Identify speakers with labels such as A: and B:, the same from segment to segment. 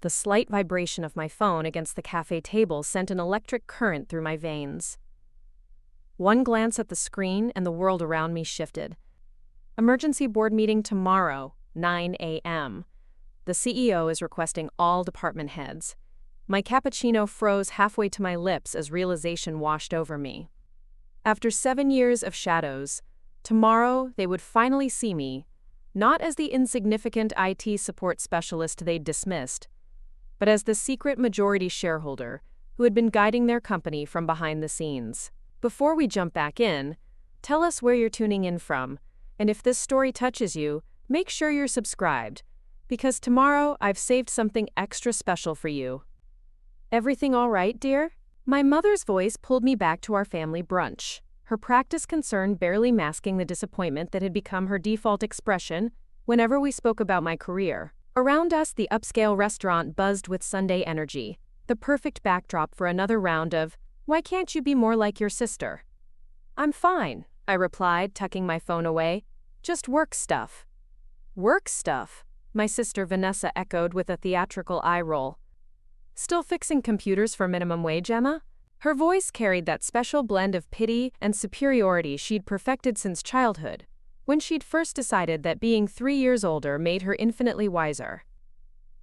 A: the slight vibration of my phone against the cafe table sent an electric current through my veins. One glance at the screen and the world around me shifted. Emergency board meeting tomorrow, 9 a.m. The CEO is requesting all department heads. My cappuccino froze halfway to my lips as realization washed over me. After 7 years of shadows, tomorrow they would finally see me, not as the insignificant IT support specialist they'd dismissed, but as the secret majority shareholder who had been guiding their company from behind the scenes. Before we jump back in, tell us where you're tuning in from, and if this story touches you, make sure you're subscribed, because tomorrow I've saved something extra special for you. Everything all right, dear? My mother's voice pulled me back to our family brunch, her practiced concern barely masking the disappointment that had become her default expression whenever we spoke about my career. Around us, the upscale restaurant buzzed with Sunday energy, the perfect backdrop for another round of, "Why can't you be more like your sister?" "I'm fine," I replied, tucking my phone away. "Just work stuff." "Work stuff?" my sister Vanessa echoed with a theatrical eye roll. "Still fixing computers for minimum wage, Emma?" Her voice carried that special blend of pity and superiority she'd perfected since childhood, when she'd first decided that being 3 years older made her infinitely wiser.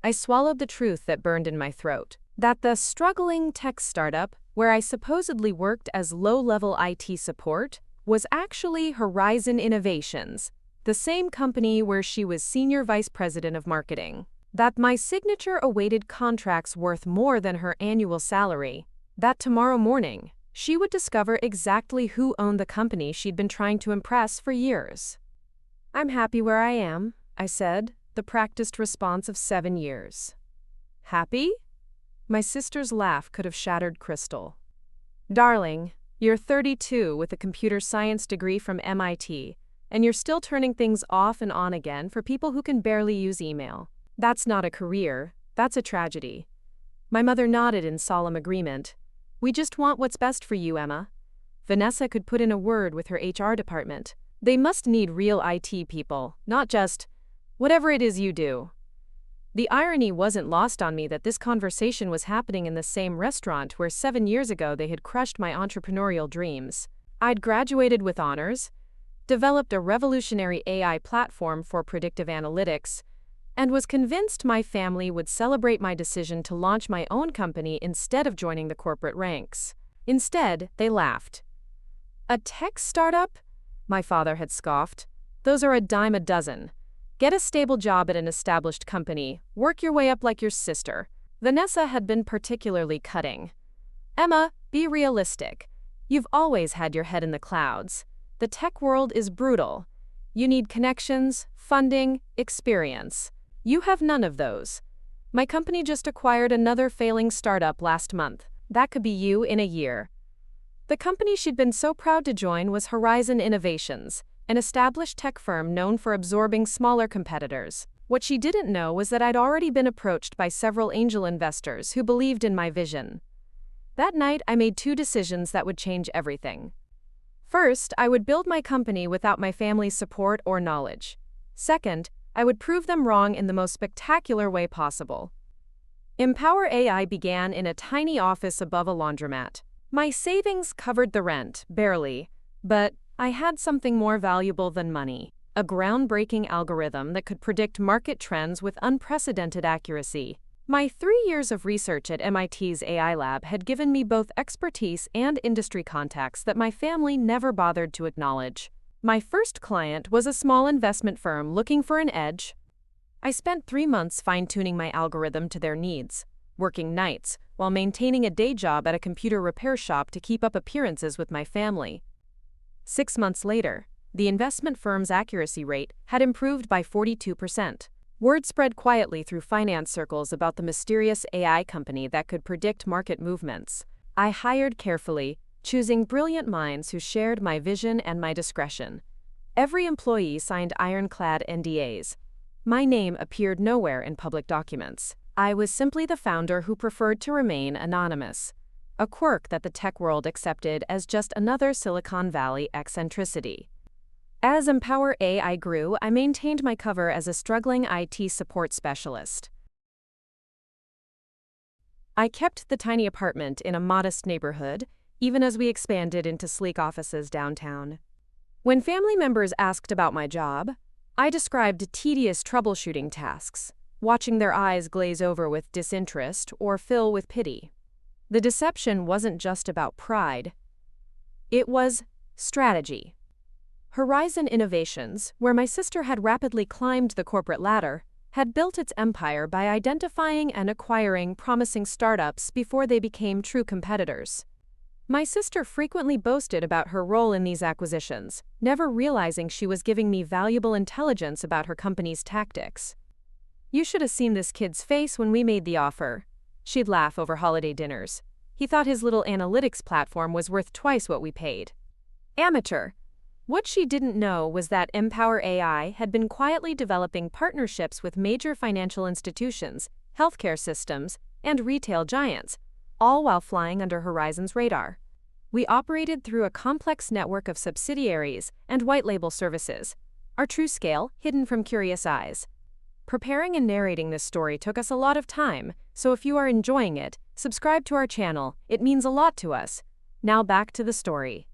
A: I swallowed the truth that burned in my throat, that the struggling tech startup, where I supposedly worked as low-level IT support, was actually Horizon Innovations, the same company where she was senior vice president of marketing. That my signature awaited contracts worth more than her annual salary. That tomorrow morning, she would discover exactly who owned the company she'd been trying to impress for years. "I'm happy where I am," I said, the practiced response of 7 years. "Happy?" My sister's laugh could have shattered crystal. "Darling, you're 32 with a computer science degree from MIT, and you're still turning things off and on again for people who can barely use email. That's not a career, that's a tragedy." My mother nodded in solemn agreement. "We just want what's best for you, Emma." Vanessa could put in a word with her HR department. They must need real IT people, not just, "whatever it is you do." The irony wasn't lost on me that this conversation was happening in the same restaurant where 7 years ago they had crushed my entrepreneurial dreams. I'd graduated with honors, developed a revolutionary AI platform for predictive analytics, and was convinced my family would celebrate my decision to launch my own company instead of joining the corporate ranks. Instead, they laughed. "A tech startup?" my father had scoffed. "Those are a dime a dozen. Get a stable job at an established company, work your way up like your sister." Vanessa had been particularly cutting. "Emma, be realistic. You've always had your head in the clouds. The tech world is brutal. You need connections, funding, experience. You have none of those. My company just acquired another failing startup last month. That could be you in a year." The company she'd been so proud to join was Horizon Innovations, an established tech firm known for absorbing smaller competitors. What she didn't know was that I'd already been approached by several angel investors who believed in my vision. That night, I made 2 decisions that would change everything. First, I would build my company without my family's support or knowledge. Second, I would prove them wrong in the most spectacular way possible. Empower AI began in a tiny office above a laundromat. My savings covered the rent, barely, but I had something more valuable than money: a groundbreaking algorithm that could predict market trends with unprecedented accuracy. My 3 years of research at MIT's AI lab had given me both expertise and industry contacts that my family never bothered to acknowledge. My first client was a small investment firm looking for an edge. I spent 3 months fine-tuning my algorithm to their needs, working nights while maintaining a day job at a computer repair shop to keep up appearances with my family. 6 months later, the investment firm's accuracy rate had improved by 42%. Word spread quietly through finance circles about the mysterious AI company that could predict market movements. I hired carefully, choosing brilliant minds who shared my vision and my discretion. Every employee signed ironclad NDAs. My name appeared nowhere in public documents. I was simply the founder who preferred to remain anonymous, a quirk that the tech world accepted as just another Silicon Valley eccentricity. As Empower AI grew, I maintained my cover as a struggling IT support specialist. I kept the tiny apartment in a modest neighborhood, even as we expanded into sleek offices downtown. When family members asked about my job, I described tedious troubleshooting tasks, watching their eyes glaze over with disinterest or fill with pity. The deception wasn't just about pride. It was strategy. Horizon Innovations, where my sister had rapidly climbed the corporate ladder, had built its empire by identifying and acquiring promising startups before they became true competitors. My sister frequently boasted about her role in these acquisitions, never realizing she was giving me valuable intelligence about her company's tactics. "You should have seen this kid's face when we made the offer." She'd laugh over holiday dinners. "He thought his little analytics platform was worth twice what we paid." Amateur. What she didn't know was that Empower AI had been quietly developing partnerships with major financial institutions, healthcare systems, and retail giants, all while flying under Horizon's radar. We operated through a complex network of subsidiaries and white-label services, our true scale hidden from curious eyes. Preparing and narrating this story took us a lot of time, so if you are enjoying it, subscribe to our channel. It means a lot to us. Now back to the story.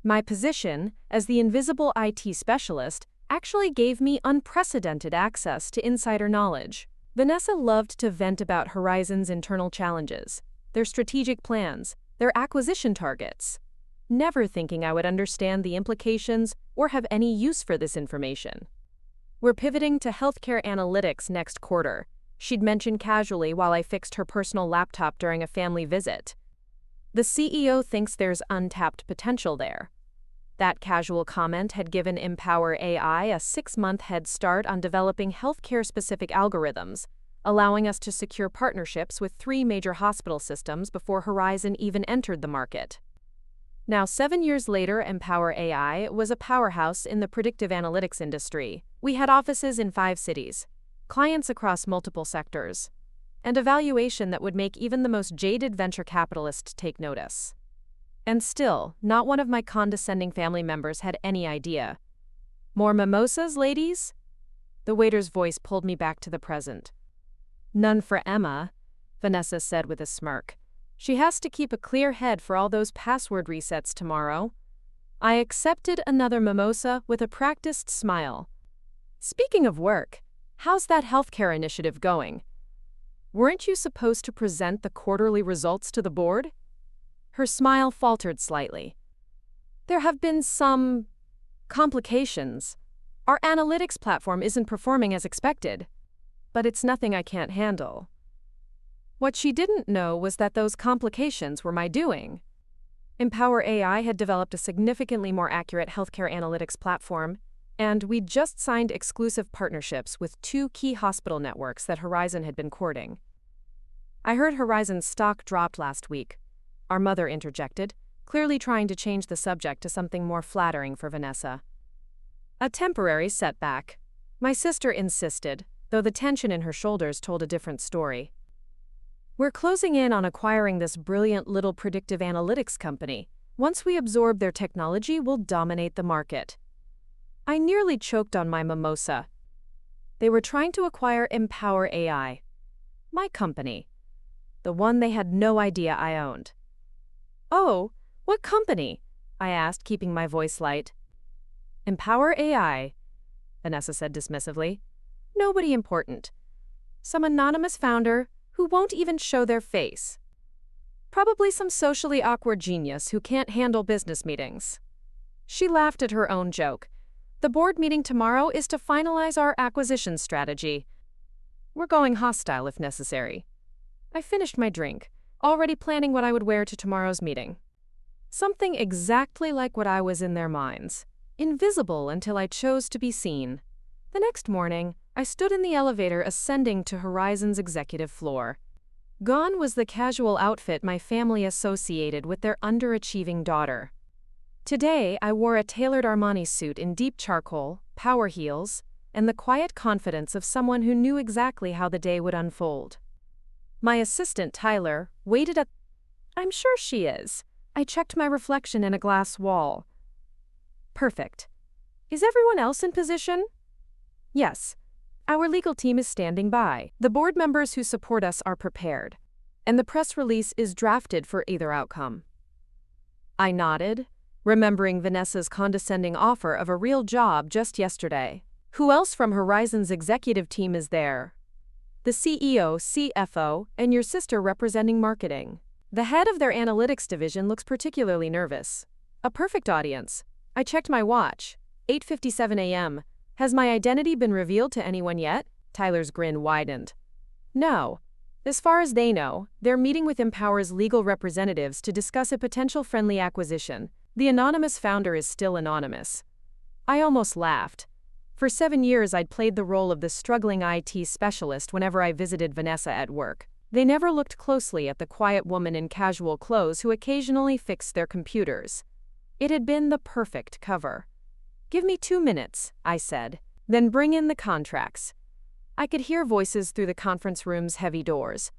A: My position as the invisible IT specialist actually gave me unprecedented access to insider knowledge. Vanessa loved to vent about Horizon's internal challenges, their strategic plans, their acquisition targets, never thinking I would understand the implications or have any use for this information. "We're pivoting to healthcare analytics next quarter," she'd mention casually while I fixed her personal laptop during a family visit. "The CEO thinks there's untapped potential there." That casual comment had given Empower AI a 6-month head start on developing healthcare-specific algorithms, allowing us to secure partnerships with 3 major hospital systems before Horizon even entered the market. Now, 7 years later, Empower AI was a powerhouse in the predictive analytics industry. We had offices in 5 cities, clients across multiple sectors, and a valuation that would make even the most jaded venture capitalist take notice. And still, not one of my condescending family members had any idea. "More mimosas, ladies?" The waiter's voice pulled me back to the present. "None for Emma," Vanessa said with a smirk. "She has to keep a clear head for all those password resets tomorrow." I accepted another mimosa with a practiced smile. "Speaking of work, how's that healthcare initiative going? Weren't you supposed to present the quarterly results to the board?" Her smile faltered slightly. "There have been some complications. Our analytics platform isn't performing as expected, but it's nothing I can't handle." What she didn't know was that those complications were my doing. Empower AI had developed a significantly more accurate healthcare analytics platform, and we'd just signed exclusive partnerships with 2 key hospital networks that Horizon had been courting. "I heard Horizon's stock dropped last week," our mother interjected, clearly trying to change the subject to something more flattering for Vanessa. "A temporary setback," my sister insisted, though the tension in her shoulders told a different story. "We're closing in on acquiring this brilliant little predictive analytics company. Once we absorb their technology, we'll dominate the market." I nearly choked on my mimosa. They were trying to acquire Empower AI, my company, the one they had no idea I owned. "Oh, what company?" I asked, keeping my voice light. "Empower AI," Vanessa said dismissively. "Nobody important. Some anonymous founder who won't even show their face. Probably some socially awkward genius who can't handle business meetings." She laughed at her own joke. "The board meeting tomorrow is to finalize our acquisition strategy. We're going hostile if necessary." I finished my drink, already planning what I would wear to tomorrow's meeting. Something exactly like what I was in their minds, invisible until I chose to be seen. The next morning, I stood in the elevator ascending to Horizon's executive floor. Gone was the casual outfit my family associated with their underachieving daughter. Today, I wore a tailored Armani suit in deep charcoal, power heels, and the quiet confidence of someone who knew exactly how the day would unfold. My assistant, Tyler, waited at... I'm sure she is. I checked my reflection in a glass wall. Perfect. Is everyone else in position? Yes. Our legal team is standing by. The board members who support us are prepared. and the press release is drafted for either outcome. I nodded, remembering Vanessa's condescending offer of a real job just yesterday. Who else from Horizon's executive team is there? The CEO, CFO, and your sister representing marketing. The head of their analytics division looks particularly nervous. A perfect audience. I checked my watch. 8:57 a.m. Has my identity been revealed to anyone yet? Tyler's grin widened. No. As far as they know, they're meeting with Empower's legal representatives to discuss a potential friendly acquisition. The anonymous founder is still anonymous. I almost laughed. For 7 years I'd played the role of the struggling IT specialist whenever I visited Vanessa at work. They never looked closely at the quiet woman in casual clothes who occasionally fixed their computers. It had been the perfect cover. Give me 2 minutes, I said. Then bring in the contracts. I could hear voices through the conference room's heavy doors.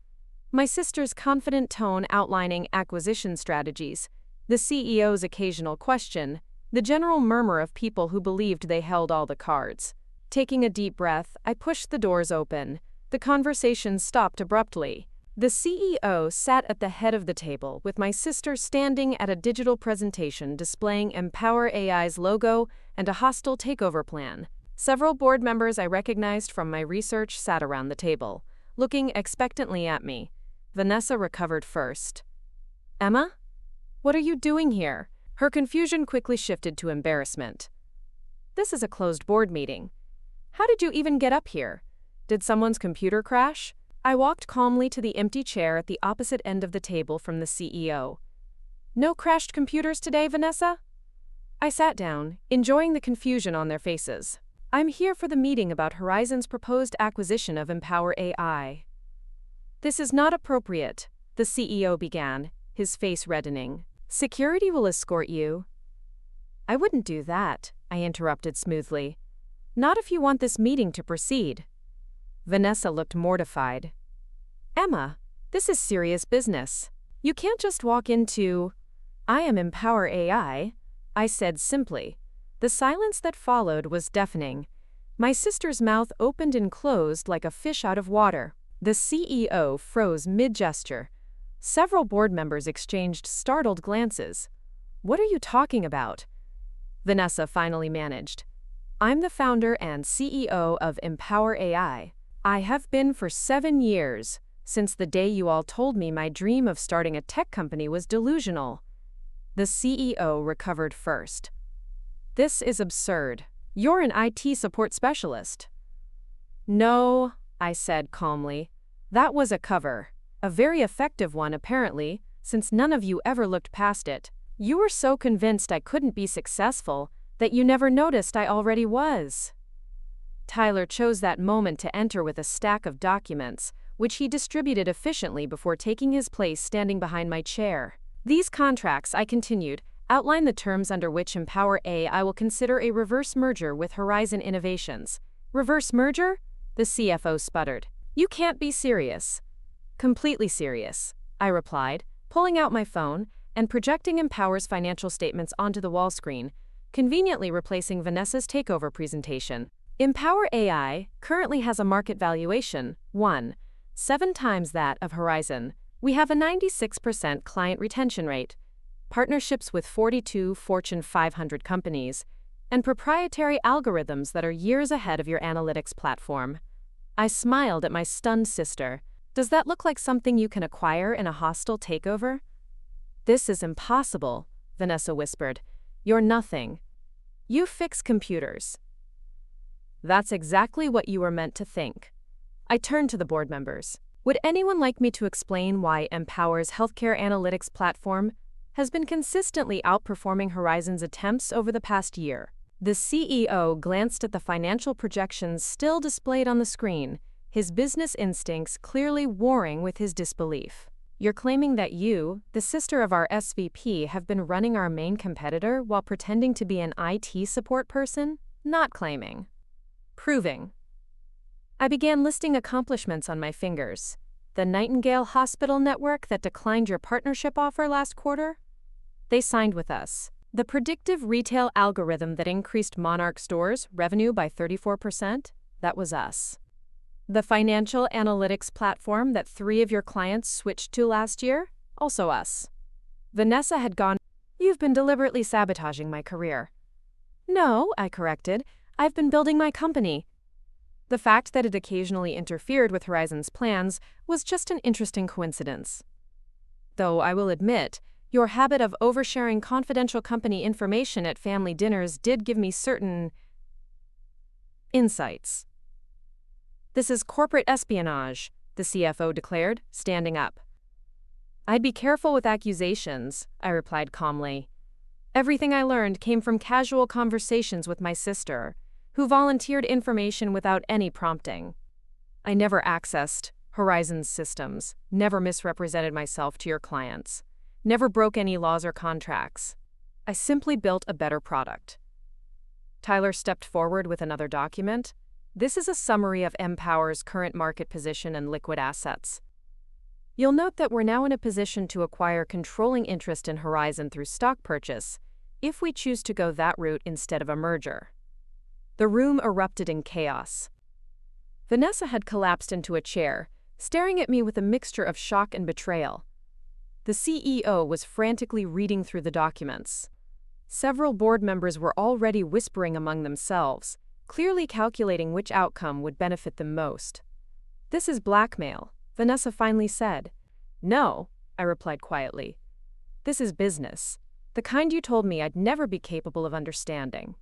A: My sister's confident tone outlining acquisition strategies, the CEO's occasional question, the general murmur of people who believed they held all the cards. Taking a deep breath, I pushed the doors open. The conversation stopped abruptly. The CEO sat at the head of the table, with my sister standing at a digital presentation displaying Empower AI's logo and a hostile takeover plan. Several board members I recognized from my research sat around the table, looking expectantly at me. Vanessa recovered first. Emma? What are you doing here? Her confusion quickly shifted to embarrassment. This is a closed board meeting. How did you even get up here? Did someone's computer crash? I walked calmly to the empty chair at the opposite end of the table from the CEO. No crashed computers today, Vanessa? I sat down, enjoying the confusion on their faces. I'm here for the meeting about Horizon's proposed acquisition of Empower AI. This is not appropriate, the CEO began, his face reddening. Security will escort you. I wouldn't do that, I interrupted smoothly. Not if you want this meeting to proceed. Vanessa looked mortified. Emma, this is serious business. You can't just walk into, I am Empower AI, I said simply. The silence that followed was deafening. My sister's mouth opened and closed like a fish out of water. The CEO froze mid-gesture. Several board members exchanged startled glances. What are you talking about? Vanessa finally managed. I'm the founder and CEO of Empower AI. I have been for 7 years, since the day you all told me my dream of starting a tech company was delusional. The CEO recovered first. This is absurd. You're an IT support specialist. No, I said calmly. That was a cover. A very effective one, apparently, since none of you ever looked past it. You were so convinced I couldn't be successful that you never noticed I already was. Tyler chose that moment to enter with a stack of documents, which he distributed efficiently before taking his place standing behind my chair. These contracts, I continued, outline the terms under which Empower AI will consider a reverse merger with Horizon Innovations. Reverse merger? The CFO sputtered. You can't be serious. Completely serious, I replied, pulling out my phone and projecting Empower's financial statements onto the wall screen, conveniently replacing Vanessa's takeover presentation. Empower AI currently has a market valuation, 7 times that of Horizon. We have a 96% client retention rate, partnerships with 42 Fortune 500 companies, and proprietary algorithms that are years ahead of your analytics platform. I smiled at my stunned sister. Does that look like something you can acquire in a hostile takeover? This is impossible, Vanessa whispered. You're nothing. You fix computers. That's exactly what you were meant to think. I turned to the board members. Would anyone like me to explain why Empower's healthcare analytics platform has been consistently outperforming Horizon's attempts over the past year? The CEO glanced at the financial projections still displayed on the screen, his business instincts clearly warring with his disbelief. You're claiming that you, the sister of our SVP, have been running our main competitor while pretending to be an IT support person? Not claiming. Proving. I began listing accomplishments on my fingers. The Nightingale Hospital Network that declined your partnership offer last quarter? They signed with us. The predictive retail algorithm that increased Monarch Stores' revenue by 34%? That was us. The financial analytics platform that 3 of your clients switched to last year? Also us. Vanessa had gone, "You've been deliberately sabotaging my career." "No," I corrected. "I've been building my company." The fact that it occasionally interfered with Horizon's plans was just an interesting coincidence. Though I will admit, your habit of oversharing confidential company information at family dinners did give me certain insights. "This is corporate espionage," the CFO declared, standing up. "I'd be careful with accusations," I replied calmly. "Everything I learned came from casual conversations with my sister, who volunteered information without any prompting. I never accessed Horizon's systems, never misrepresented myself to your clients, never broke any laws or contracts. I simply built a better product." Tyler stepped forward with another document. "This is a summary of Empower's current market position and liquid assets. You'll note that we're now in a position to acquire controlling interest in Horizon through stock purchase, if we choose to go that route instead of a merger." The room erupted in chaos. Vanessa had collapsed into a chair, staring at me with a mixture of shock and betrayal. The CEO was frantically reading through the documents. Several board members were already whispering among themselves, clearly calculating which outcome would benefit them most. "This is blackmail," Vanessa finally said. "No," I replied quietly. "This is business, the kind you told me I'd never be capable of understanding."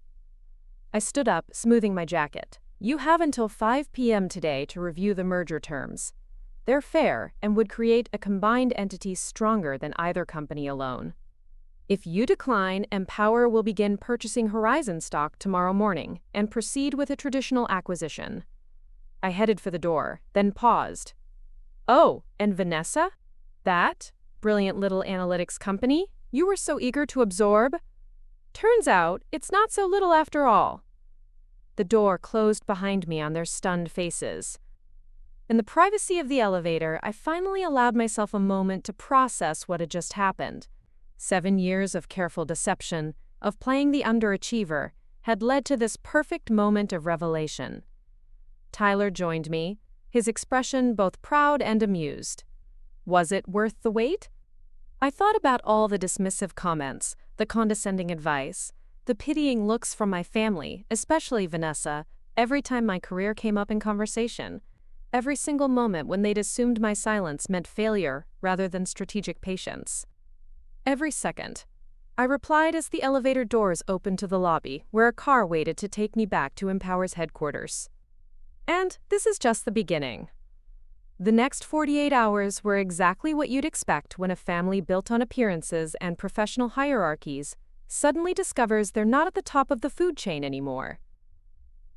A: I stood up, smoothing my jacket. "You have until 5 p.m. today to review the merger terms. They're fair and would create a combined entity stronger than either company alone. If you decline, Empower will begin purchasing Horizon stock tomorrow morning and proceed with a traditional acquisition." I headed for the door, then paused. "Oh, and Vanessa? That brilliant little analytics company you were so eager to absorb? Turns out it's not so little after all." The door closed behind me on their stunned faces. In the privacy of the elevator, I finally allowed myself a moment to process what had just happened. 7 years of careful deception, of playing the underachiever, had led to this perfect moment of revelation. Tyler joined me, his expression both proud and amused. Was it worth the wait? I thought about all the dismissive comments, the condescending advice, the pitying looks from my family, especially Vanessa, every time my career came up in conversation. Every single moment when they'd assumed my silence meant failure rather than strategic patience. Every second. I replied as the elevator doors opened to the lobby, where a car waited to take me back to Empower's headquarters. And this is just the beginning. The next 48 hours were exactly what you'd expect when a family built on appearances and professional hierarchies suddenly discovers they're not at the top of the food chain anymore.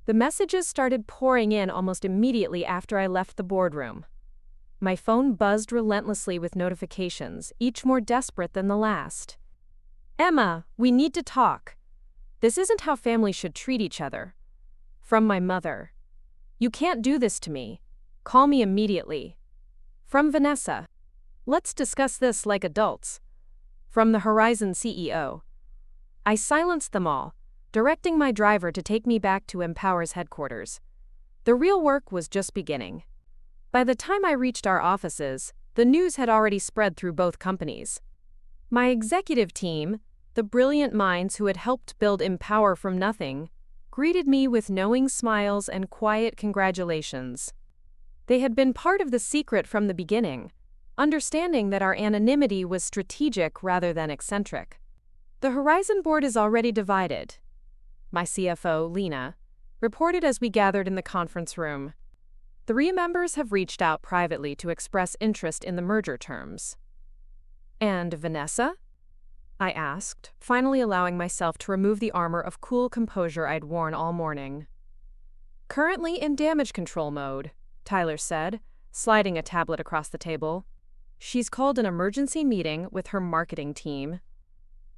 A: The messages started pouring in almost immediately after I left the boardroom. My phone buzzed relentlessly with notifications, each more desperate than the last. "Emma, we need to talk. This isn't how families should treat each other." From my mother. "You can't do this to me. Call me immediately." From Vanessa. "Let's discuss this like adults." From the Horizon CEO. I silenced them all, directing my driver to take me back to Empower's headquarters. The real work was just beginning. By the time I reached our offices, the news had already spread through both companies. My executive team, the brilliant minds who had helped build Empower from nothing, greeted me with knowing smiles and quiet congratulations. They had been part of the secret from the beginning, understanding that our anonymity was strategic rather than eccentric. The Horizon board is already divided. My CFO, Lena, reported as we gathered in the conference room. 3 members have reached out privately to express interest in the merger terms. "And Vanessa?" I asked, finally allowing myself to remove the armor of cool composure I'd worn all morning. "Currently in damage control mode," Tyler said, sliding a tablet across the table. "She's called an emergency meeting with her marketing team.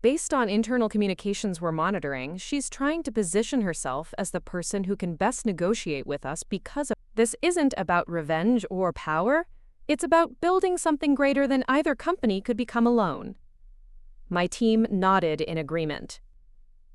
A: Based on internal communications we're monitoring, she's trying to position herself as the person who can best negotiate with us because of this isn't about revenge or power, it's about building something greater than either company could become alone." My team nodded in agreement.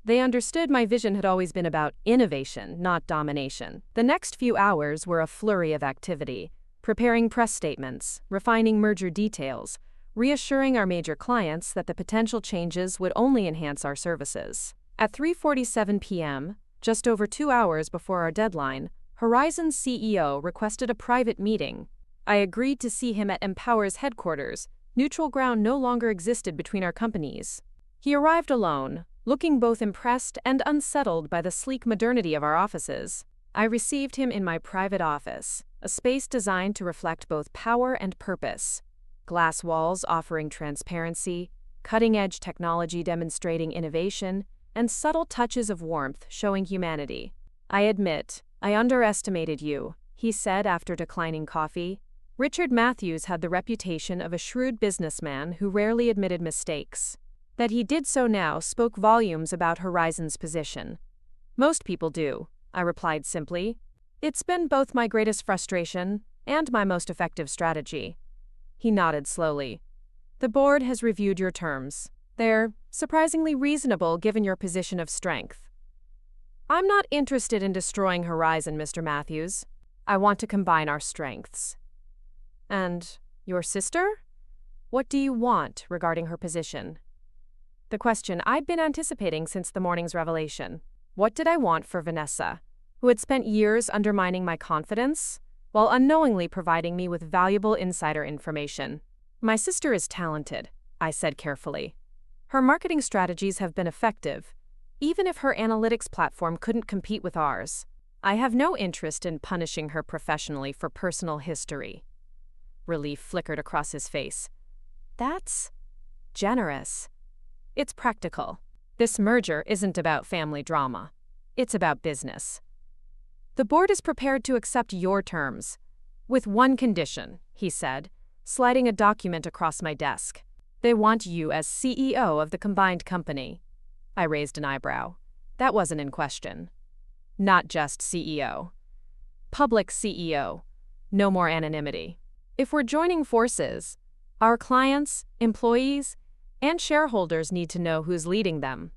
A: They understood my vision had always been about innovation, not domination. The next few hours were a flurry of activity, preparing press statements, refining merger details, reassuring our major clients that the potential changes would only enhance our services. At 3:47 p.m., just over 2 hours before our deadline, Horizon's CEO requested a private meeting. I agreed to see him at Empower's headquarters. Neutral ground no longer existed between our companies. He arrived alone, looking both impressed and unsettled by the sleek modernity of our offices. I received him in my private office, a space designed to reflect both power and purpose. Glass walls offering transparency, cutting-edge technology demonstrating innovation, and subtle touches of warmth showing humanity. "I admit, I underestimated you," he said after declining coffee. Richard Matthews had the reputation of a shrewd businessman who rarely admitted mistakes. That he did so now spoke volumes about Horizon's position. "Most people do," I replied simply. "It's been both my greatest frustration and my most effective strategy." He nodded slowly. "The board has reviewed your terms. They're surprisingly reasonable given your position of strength." "I'm not interested in destroying Horizon, Mr. Matthews. I want to combine our strengths." "And your sister? What do you want regarding her position?" The question I'd been anticipating since the morning's revelation. What did I want for Vanessa, who had spent years undermining my confidence, while unknowingly providing me with valuable insider information? "My sister is talented," I said carefully. "Her marketing strategies have been effective, even if her analytics platform couldn't compete with ours. I have no interest in punishing her professionally for personal history." Relief flickered across his face. "That's generous." "It's practical. This merger isn't about family drama. It's about business. The board is prepared to accept your terms, with one condition," he said, sliding a document across my desk. "They want you as CEO of the combined company." I raised an eyebrow. That wasn't in question. "Not just CEO. Public CEO. No more anonymity. If we're joining forces, our clients, employees, and shareholders need to know who's leading them."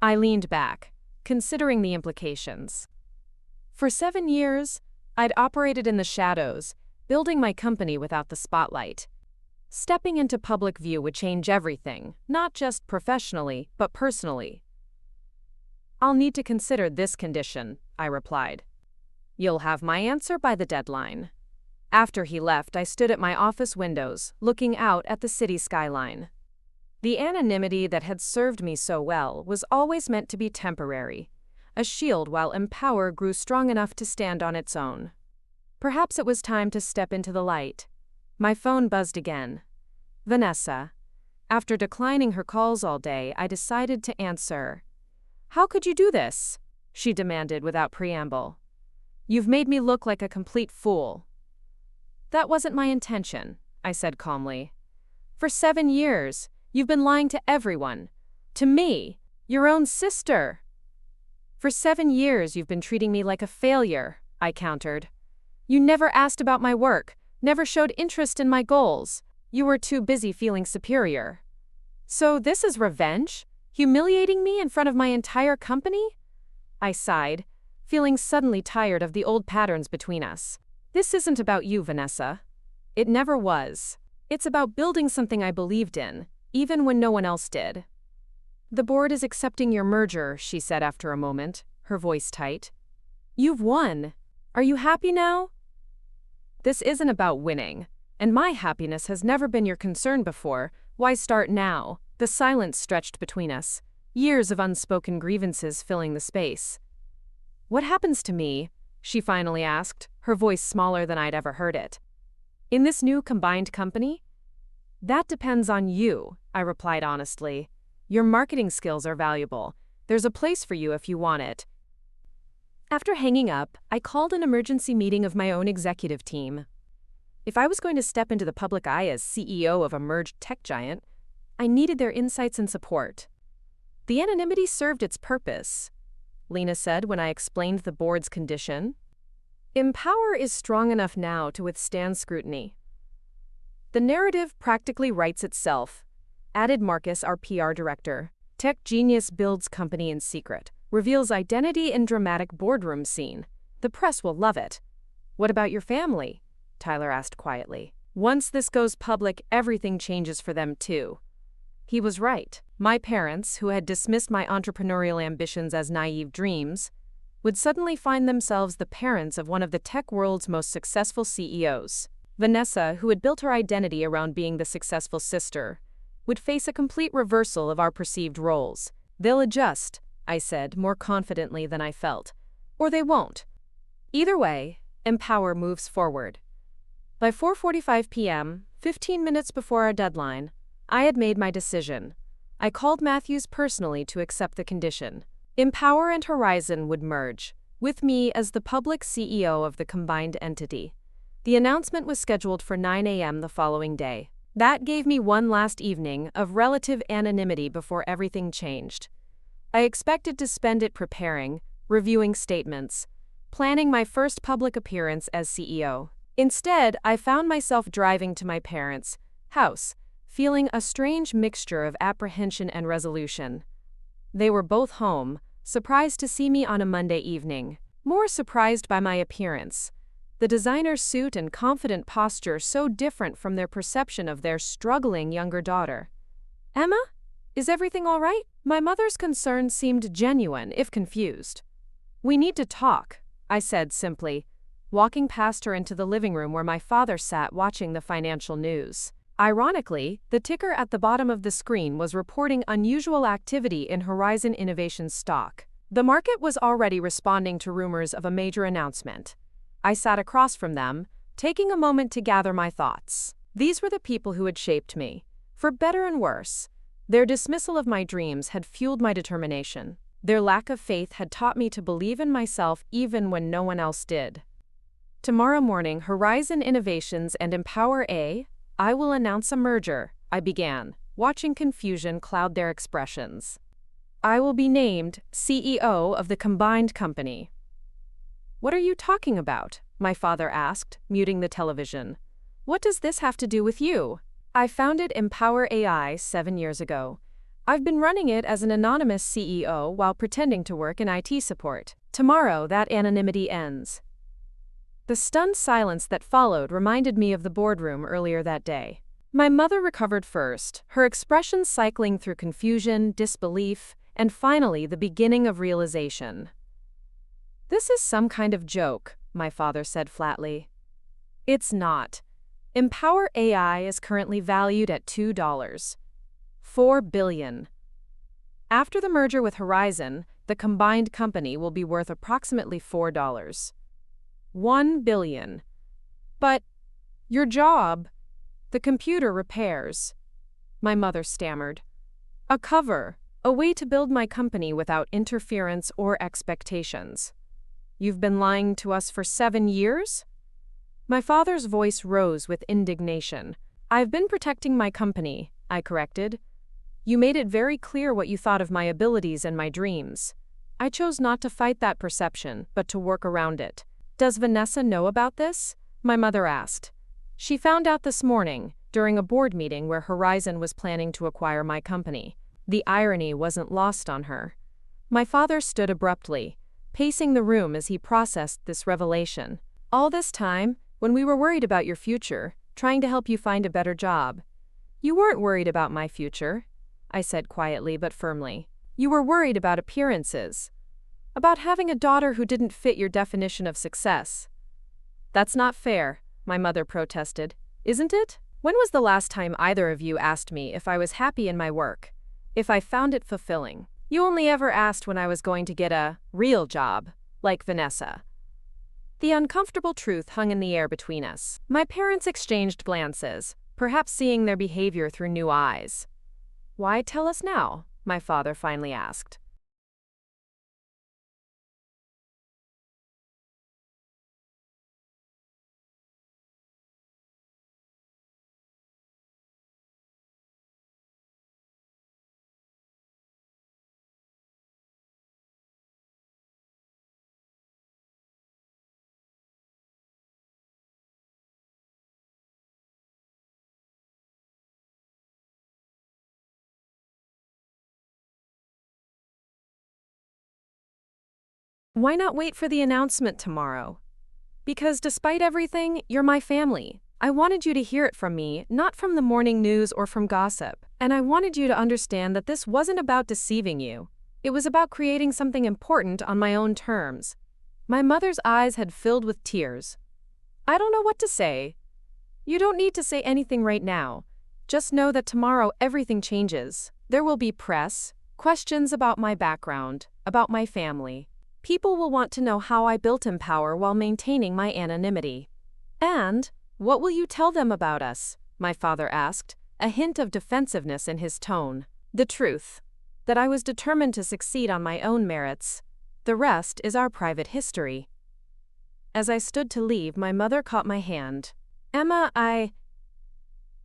A: I leaned back, considering the implications. For 7 years, I'd operated in the shadows, building my company without the spotlight. Stepping into public view would change everything, not just professionally, but personally. "I'll need to consider this condition," I replied. "You'll have my answer by the deadline." After he left, I stood at my office windows, looking out at the city skyline. The anonymity that had served me so well was always meant to be temporary, a shield while Empower grew strong enough to stand on its own. Perhaps it was time to step into the light. My phone buzzed again. Vanessa. After declining her calls all day, I decided to answer. "How could you do this?" she demanded without preamble. "You've made me look like a complete fool." "That wasn't my intention," I said calmly. "For 7 years, you've been lying to everyone. To me, your own sister." "For 7 years, you've been treating me like a failure," I countered. "You never asked about my work, never showed interest in my goals. You were too busy feeling superior." "So this is revenge? Humiliating me in front of my entire company?" I sighed, feeling suddenly tired of the old patterns between us. "This isn't about you, Vanessa. It never was. It's about building something I believed in, even when no one else did." "The board is accepting your merger," she said after a moment, her voice tight. "You've won. Are you happy now?" "This isn't about winning, and my happiness has never been your concern before. Why start now?" The silence stretched between us, years of unspoken grievances filling the space. "What happens to me?" she finally asked, her voice smaller than I'd ever heard it. "In this new combined company?" "That depends on you," I replied honestly. "Your marketing skills are valuable. There's a place for you if you want it." After hanging up, I called an emergency meeting of my own executive team. If I was going to step into the public eye as CEO of a merged tech giant, I needed their insights and support. "The anonymity served its purpose," Lena said when I explained the board's condition. "Empower is strong enough now to withstand scrutiny." "The narrative practically writes itself," added Marcus, our PR director. Tech genius builds company in secret, reveals identity in dramatic boardroom scene. The press will love it. What about your family? Tyler asked quietly. Once this goes public, everything changes for them too. He was right. My parents, who had dismissed my entrepreneurial ambitions as naive dreams, would suddenly find themselves the parents of one of the tech world's most successful CEOs. Vanessa, who had built her identity around being the successful sister, would face a complete reversal of our perceived roles. They'll adjust, I said, more confidently than I felt. Or they won't. Either way, Empower moves forward. By 4:45 p.m., 15 minutes before our deadline, I had made my decision. I called Matthews personally to accept the condition. Empower and Horizon would merge, with me as the public CEO of the combined entity. The announcement was scheduled for 9 a.m. the following day. That gave me one last evening of relative anonymity before everything changed. I expected to spend it preparing, reviewing statements, planning my first public appearance as CEO. Instead, I found myself driving to my parents' house, feeling a strange mixture of apprehension and resolution. They were both home, surprised to see me on a Monday evening, more surprised by my appearance. The designer suit and confident posture so different from their perception of their struggling younger daughter. Emma? Is everything all right? My mother's concern seemed genuine, if confused. We need to talk, I said simply, walking past her into the living room where my father sat watching the financial news. Ironically, the ticker at the bottom of the screen was reporting unusual activity in Horizon Innovations stock. The market was already responding to rumors of a major announcement. I sat across from them, taking a moment to gather my thoughts. These were the people who had shaped me, for better and worse. Their dismissal of my dreams had fueled my determination. Their lack of faith had taught me to believe in myself even when no one else did. Tomorrow morning, Horizon Innovations and Empower I will announce a merger, I began, watching confusion cloud their expressions. I will be named CEO of the combined company. What are you talking about? My father asked, muting the television. What does this have to do with you? I founded Empower AI 7 years ago. I've been running it as an anonymous CEO while pretending to work in IT support. Tomorrow, that anonymity ends. The stunned silence that followed reminded me of the boardroom earlier that day. My mother recovered first, her expressions cycling through confusion, disbelief, and finally the beginning of realization. This is some kind of joke, my father said flatly. It's not. Empower AI is currently valued at $2.4 billion. After the merger with Horizon, the combined company will be worth approximately $4.1 billion. But your job, the computer repairs, my mother stammered. A cover, a way to build my company without interference or expectations. You've been lying to us for 7 years? My father's voice rose with indignation. I've been protecting my company, I corrected. You made it very clear what you thought of my abilities and my dreams. I chose not to fight that perception, but to work around it. Does Vanessa know about this? My mother asked. She found out this morning, during a board meeting where Horizon was planning to acquire my company. The irony wasn't lost on her. My father stood abruptly, pacing the room as he processed this revelation. All this time, when we were worried about your future, trying to help you find a better job. You weren't worried about my future, I said quietly but firmly. You were worried about appearances. About having a daughter who didn't fit your definition of success. That's not fair, my mother protested. Isn't it? When was the last time either of you asked me if I was happy in my work? If I found it fulfilling? You only ever asked when I was going to get a real job, like Vanessa. The uncomfortable truth hung in the air between us. My parents exchanged glances, perhaps seeing their behavior through new eyes. Why tell us now? My father finally asked. Why not wait for the announcement tomorrow? Because despite everything, you're my family. I wanted you to hear it from me, not from the morning news or from gossip. And I wanted you to understand that this wasn't about deceiving you. It was about creating something important on my own terms. My mother's eyes had filled with tears. I don't know what to say. You don't need to say anything right now. Just know that tomorrow everything changes. There will be press, questions about my background, about my family. People will want to know how I built Empower while maintaining my anonymity. And, what will you tell them about us? My father asked, a hint of defensiveness in his tone. The truth. That I was determined to succeed on my own merits. The rest is our private history. As I stood to leave, my mother caught my hand. Emma,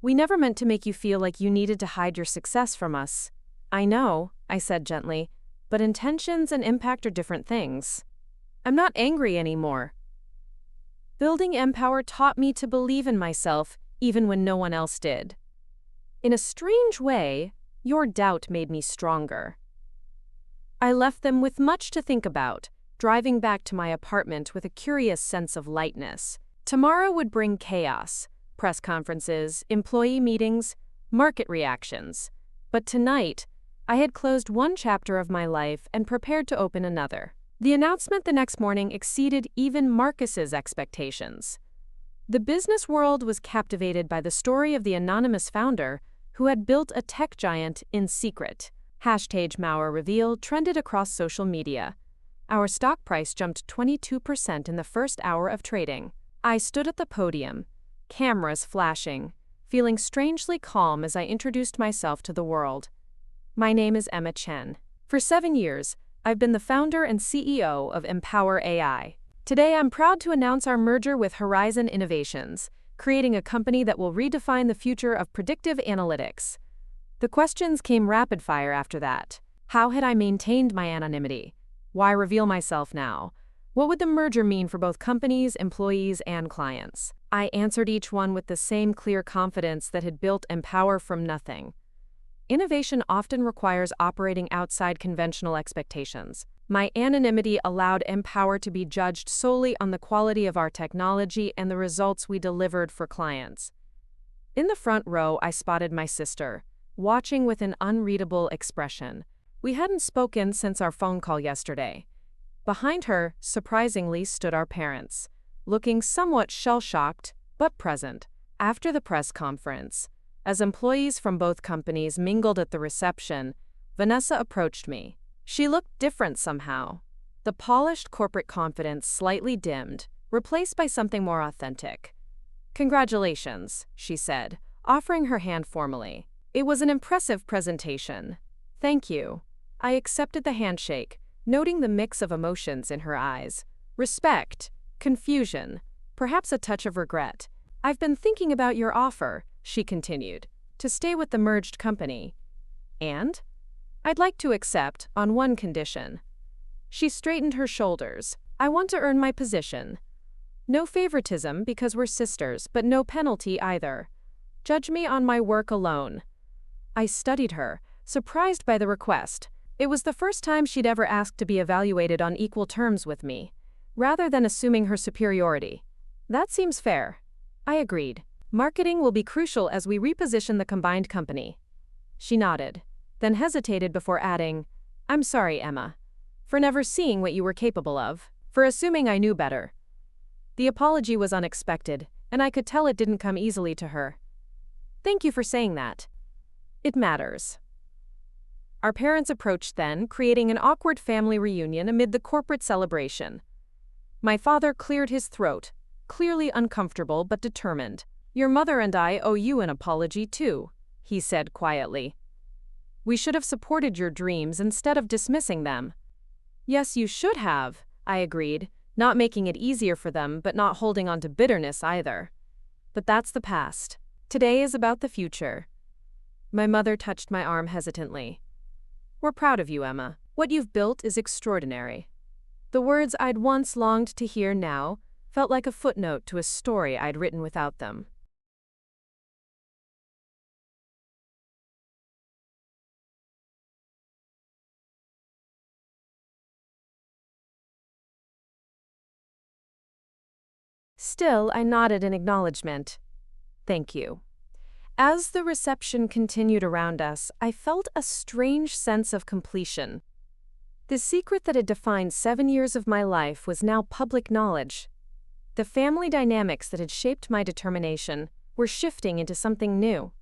A: We never meant to make you feel like you needed to hide your success from us. I know, I said gently, but intentions and impact are different things. I'm not angry anymore. Building Empower taught me to believe in myself, even when no one else did. In a strange way, your doubt made me stronger. I left them with much to think about, driving back to my apartment with a curious sense of lightness. Tomorrow would bring chaos, press conferences, employee meetings, market reactions. But tonight, I had closed one chapter of my life and prepared to open another. The announcement the next morning exceeded even Marcus's expectations. The business world was captivated by the story of the anonymous founder who had built a tech giant in secret. #Mauer reveal trended across social media. Our stock price jumped 22% in the first hour of trading. I stood at the podium, cameras flashing, feeling strangely calm as I introduced myself to the world. My name is Emma Chen. For 7 years, I've been the founder and CEO of Empower AI. Today, I'm proud to announce our merger with Horizon Innovations, creating a company that will redefine the future of predictive analytics. The questions came rapid fire after that. How had I maintained my anonymity? Why reveal myself now? What would the merger mean for both companies, employees, and clients? I answered each one with the same clear confidence that had built Empower from nothing. Innovation often requires operating outside conventional expectations. My anonymity allowed Empower to be judged solely on the quality of our technology and the results we delivered for clients. In the front row, I spotted my sister, watching with an unreadable expression. We hadn't spoken since our phone call yesterday. Behind her, surprisingly, stood our parents, looking somewhat shell-shocked, but present. After the press conference, as employees from both companies mingled at the reception, Vanessa approached me. She looked different somehow. The polished corporate confidence slightly dimmed, replaced by something more authentic. "Congratulations," she said, offering her hand formally. "It was an impressive presentation." "Thank you." I accepted the handshake, noting the mix of emotions in her eyes. Respect, confusion, perhaps a touch of regret. "I've been thinking about your offer," she continued, "to stay with the merged company. And? I'd like to accept on one condition." She straightened her shoulders. "I want to earn my position. No favoritism because we're sisters, but no penalty either. Judge me on my work alone." I studied her, surprised by the request. It was the first time she'd ever asked to be evaluated on equal terms with me, rather than assuming her superiority. "That seems fair." I agreed. "Marketing will be crucial as we reposition the combined company." She nodded, then hesitated before adding, "I'm sorry, Emma, for never seeing what you were capable of, for assuming I knew better." The apology was unexpected, and I could tell it didn't come easily to her. "Thank you for saying that. It matters." Our parents approached then, creating an awkward family reunion amid the corporate celebration. My father cleared his throat, clearly uncomfortable but determined. "Your mother and I owe you an apology too," he said quietly. "We should have supported your dreams instead of dismissing them." "Yes, you should have," I agreed, not making it easier for them but not holding on to bitterness either. But that's the past. Today is about the future. My mother touched my arm hesitantly. "We're proud of you, Emma. What you've built is extraordinary." The words I'd once longed to hear now felt like a footnote to a story I'd written without them. Still, I nodded in acknowledgement. Thank you. As the reception continued around us, I felt a strange sense of completion. The secret that had defined 7 years of my life was now public knowledge. The family dynamics that had shaped my determination were shifting into something new.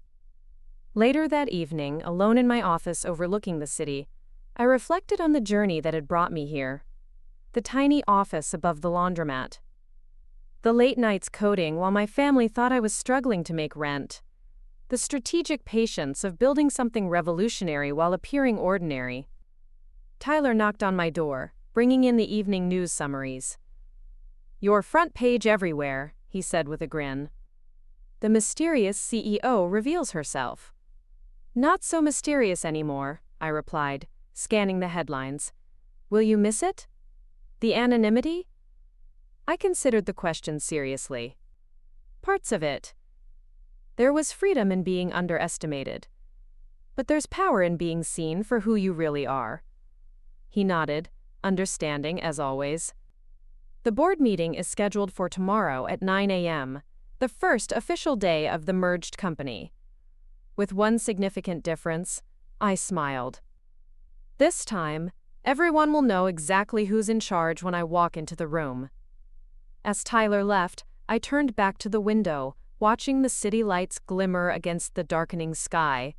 A: Later that evening, alone in my office overlooking the city, I reflected on the journey that had brought me here. The tiny office above the laundromat. The late nights coding while my family thought I was struggling to make rent. The strategic patience of building something revolutionary while appearing ordinary. Tyler knocked on my door, bringing in the evening news summaries. "Your front page everywhere," he said with a grin. The mysterious CEO reveals herself. "Not so mysterious anymore," I replied, scanning the headlines. "Will you miss it? The anonymity?" I considered the question seriously. Parts of it. There was freedom in being underestimated. But there's power in being seen for who you really are. He nodded, understanding as always. The board meeting is scheduled for tomorrow at 9 a.m., the first official day of the merged company. With one significant difference, I smiled. This time, everyone will know exactly who's in charge when I walk into the room. As Tyler left, I turned back to the window, watching the city lights glimmer against the darkening sky.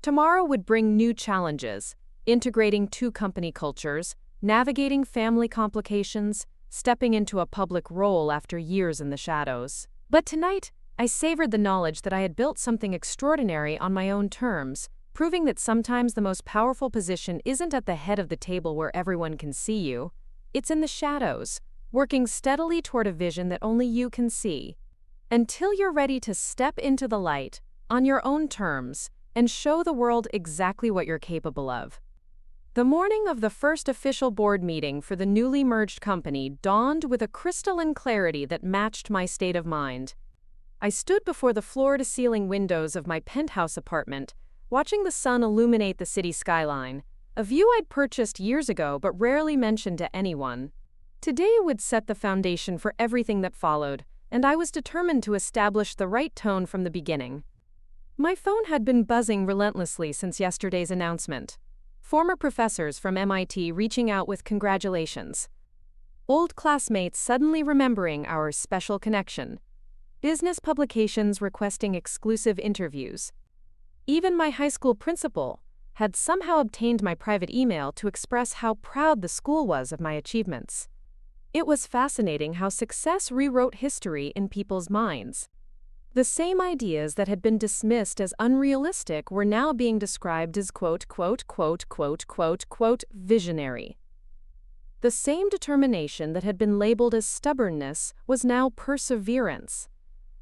A: Tomorrow would bring new challenges, integrating two company cultures, navigating family complications, stepping into a public role after years in the shadows. But tonight, I savored the knowledge that I had built something extraordinary on my own terms, proving that sometimes the most powerful position isn't at the head of the table where everyone can see you. It's in the shadows, working steadily toward a vision that only you can see. Until you're ready to step into the light, on your own terms, and show the world exactly what you're capable of. The morning of the first official board meeting for the newly merged company dawned with a crystalline clarity that matched my state of mind. I stood before the floor-to-ceiling windows of my penthouse apartment, watching the sun illuminate the city skyline, a view I'd purchased years ago but rarely mentioned to anyone. Today would set the foundation for everything that followed, and I was determined to establish the right tone from the beginning. My phone had been buzzing relentlessly since yesterday's announcement. Former professors from MIT reaching out with congratulations. Old classmates suddenly remembering our special connection. Business publications requesting exclusive interviews. Even my high school principal had somehow obtained my private email to express how proud the school was of my achievements. It was fascinating how success rewrote history in people's minds. The same ideas that had been dismissed as unrealistic were now being described as visionary. The same determination that had been labeled as stubbornness was now perseverance.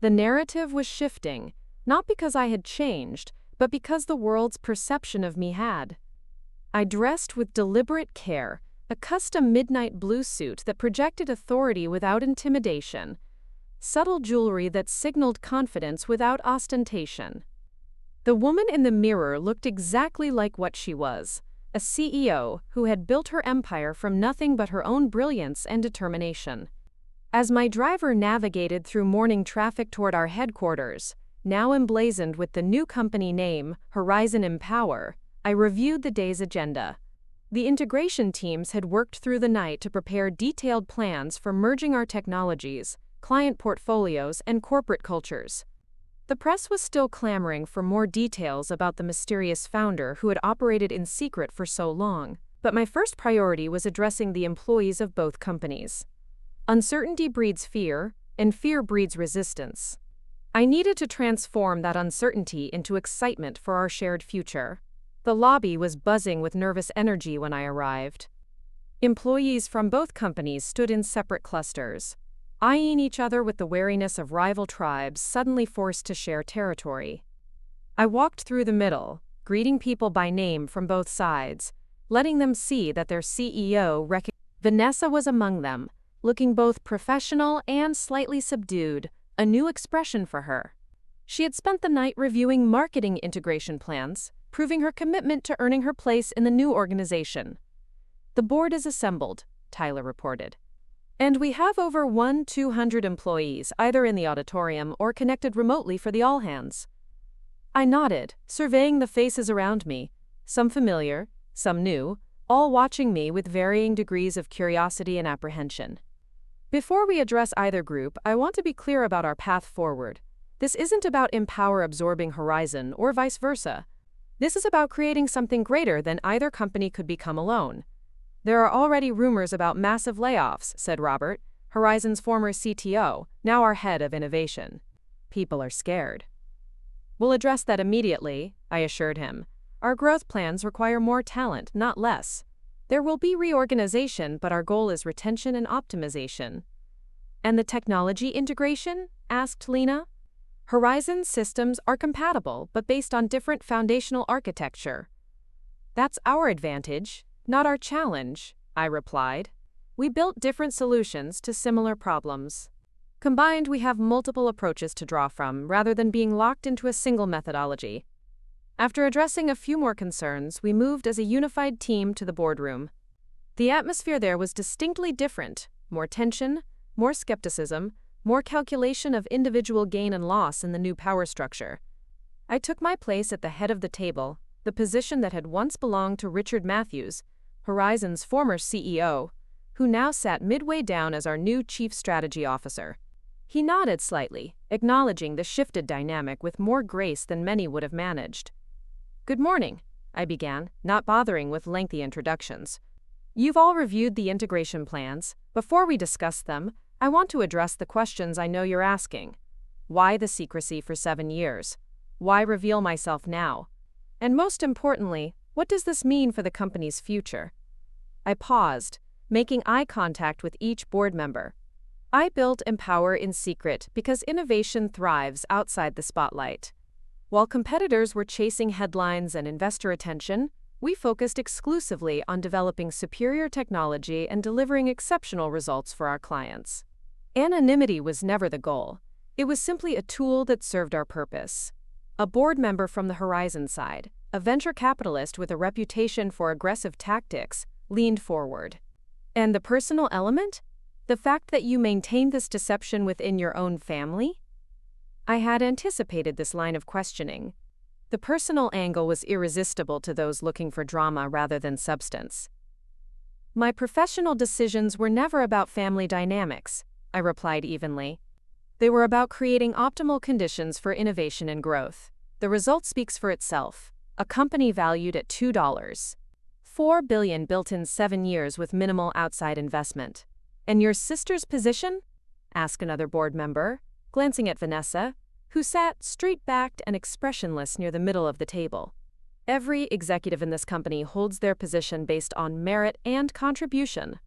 A: The narrative was shifting, not because I had changed, but because the world's perception of me had. I dressed with deliberate care, a custom midnight blue suit that projected authority without intimidation, subtle jewelry that signaled confidence without ostentation. The woman in the mirror looked exactly like what she was, a CEO who had built her empire from nothing but her own brilliance and determination. As my driver navigated through morning traffic toward our headquarters, now emblazoned with the new company name, Horizon Empower, I reviewed the day's agenda. The integration teams had worked through the night to prepare detailed plans for merging our technologies, client portfolios, and corporate cultures. The press was still clamoring for more details about the mysterious founder who had operated in secret for so long, but my first priority was addressing the employees of both companies. Uncertainty breeds fear, and fear breeds resistance. I needed to transform that uncertainty into excitement for our shared future. The lobby was buzzing with nervous energy when I arrived. Employees from both companies stood in separate clusters, eyeing each other with the wariness of rival tribes suddenly forced to share territory. I walked through the middle, greeting people by name from both sides, letting them see that their CEO recognized. Vanessa was among them, looking both professional and slightly subdued, a new expression for her. She had spent the night reviewing marketing integration plans, proving her commitment to earning her place in the new organization. "The board is assembled," Tyler reported. And we have over 200 employees, either in the auditorium or connected remotely for the all-hands. I nodded, surveying the faces around me, some familiar, some new, all watching me with varying degrees of curiosity and apprehension. Before we address either group, I want to be clear about our path forward. This isn't about Empower absorbing Horizon or vice versa. This is about creating something greater than either company could become alone. There are already rumors about massive layoffs, said Robert, Horizon's former CTO, now our head of innovation. People are scared. We'll address that immediately, I assured him. Our growth plans require more talent, not less. There will be reorganization, but our goal is retention and optimization. And the technology integration? Asked Lena. Horizon's systems are compatible, but based on different foundational architecture. That's our advantage, not our challenge, I replied. We built different solutions to similar problems. Combined, we have multiple approaches to draw from, rather than being locked into a single methodology. After addressing a few more concerns, we moved as a unified team to the boardroom. The atmosphere there was distinctly different, more tension, more skepticism, more calculation of individual gain and loss in the new power structure. I took my place at the head of the table, the position that had once belonged to Richard Matthews, Horizon's former CEO, who now sat midway down as our new Chief Strategy Officer. He nodded slightly, acknowledging the shifted dynamic with more grace than many would have managed. Good morning, I began, not bothering with lengthy introductions. You've all reviewed the integration plans. Before we discuss them, I want to address the questions I know you're asking. Why the secrecy for 7 years? Why reveal myself now? And most importantly, what does this mean for the company's future? I paused, making eye contact with each board member. I built Empower in secret because innovation thrives outside the spotlight. While competitors were chasing headlines and investor attention, we focused exclusively on developing superior technology and delivering exceptional results for our clients. Anonymity was never the goal. It was simply a tool that served our purpose. A board member from the Horizon side, a venture capitalist with a reputation for aggressive tactics, leaned forward. And the personal element? The fact that you maintained this deception within your own family? I had anticipated this line of questioning. The personal angle was irresistible to those looking for drama rather than substance. My professional decisions were never about family dynamics, I replied evenly. They were about creating optimal conditions for innovation and growth. The result speaks for itself. A company valued at $2.4 billion built in 7 years with minimal outside investment. And your sister's position? Asked another board member, glancing at Vanessa, who sat straight-backed and expressionless near the middle of the table. Every executive in this company holds their position based on merit and contribution,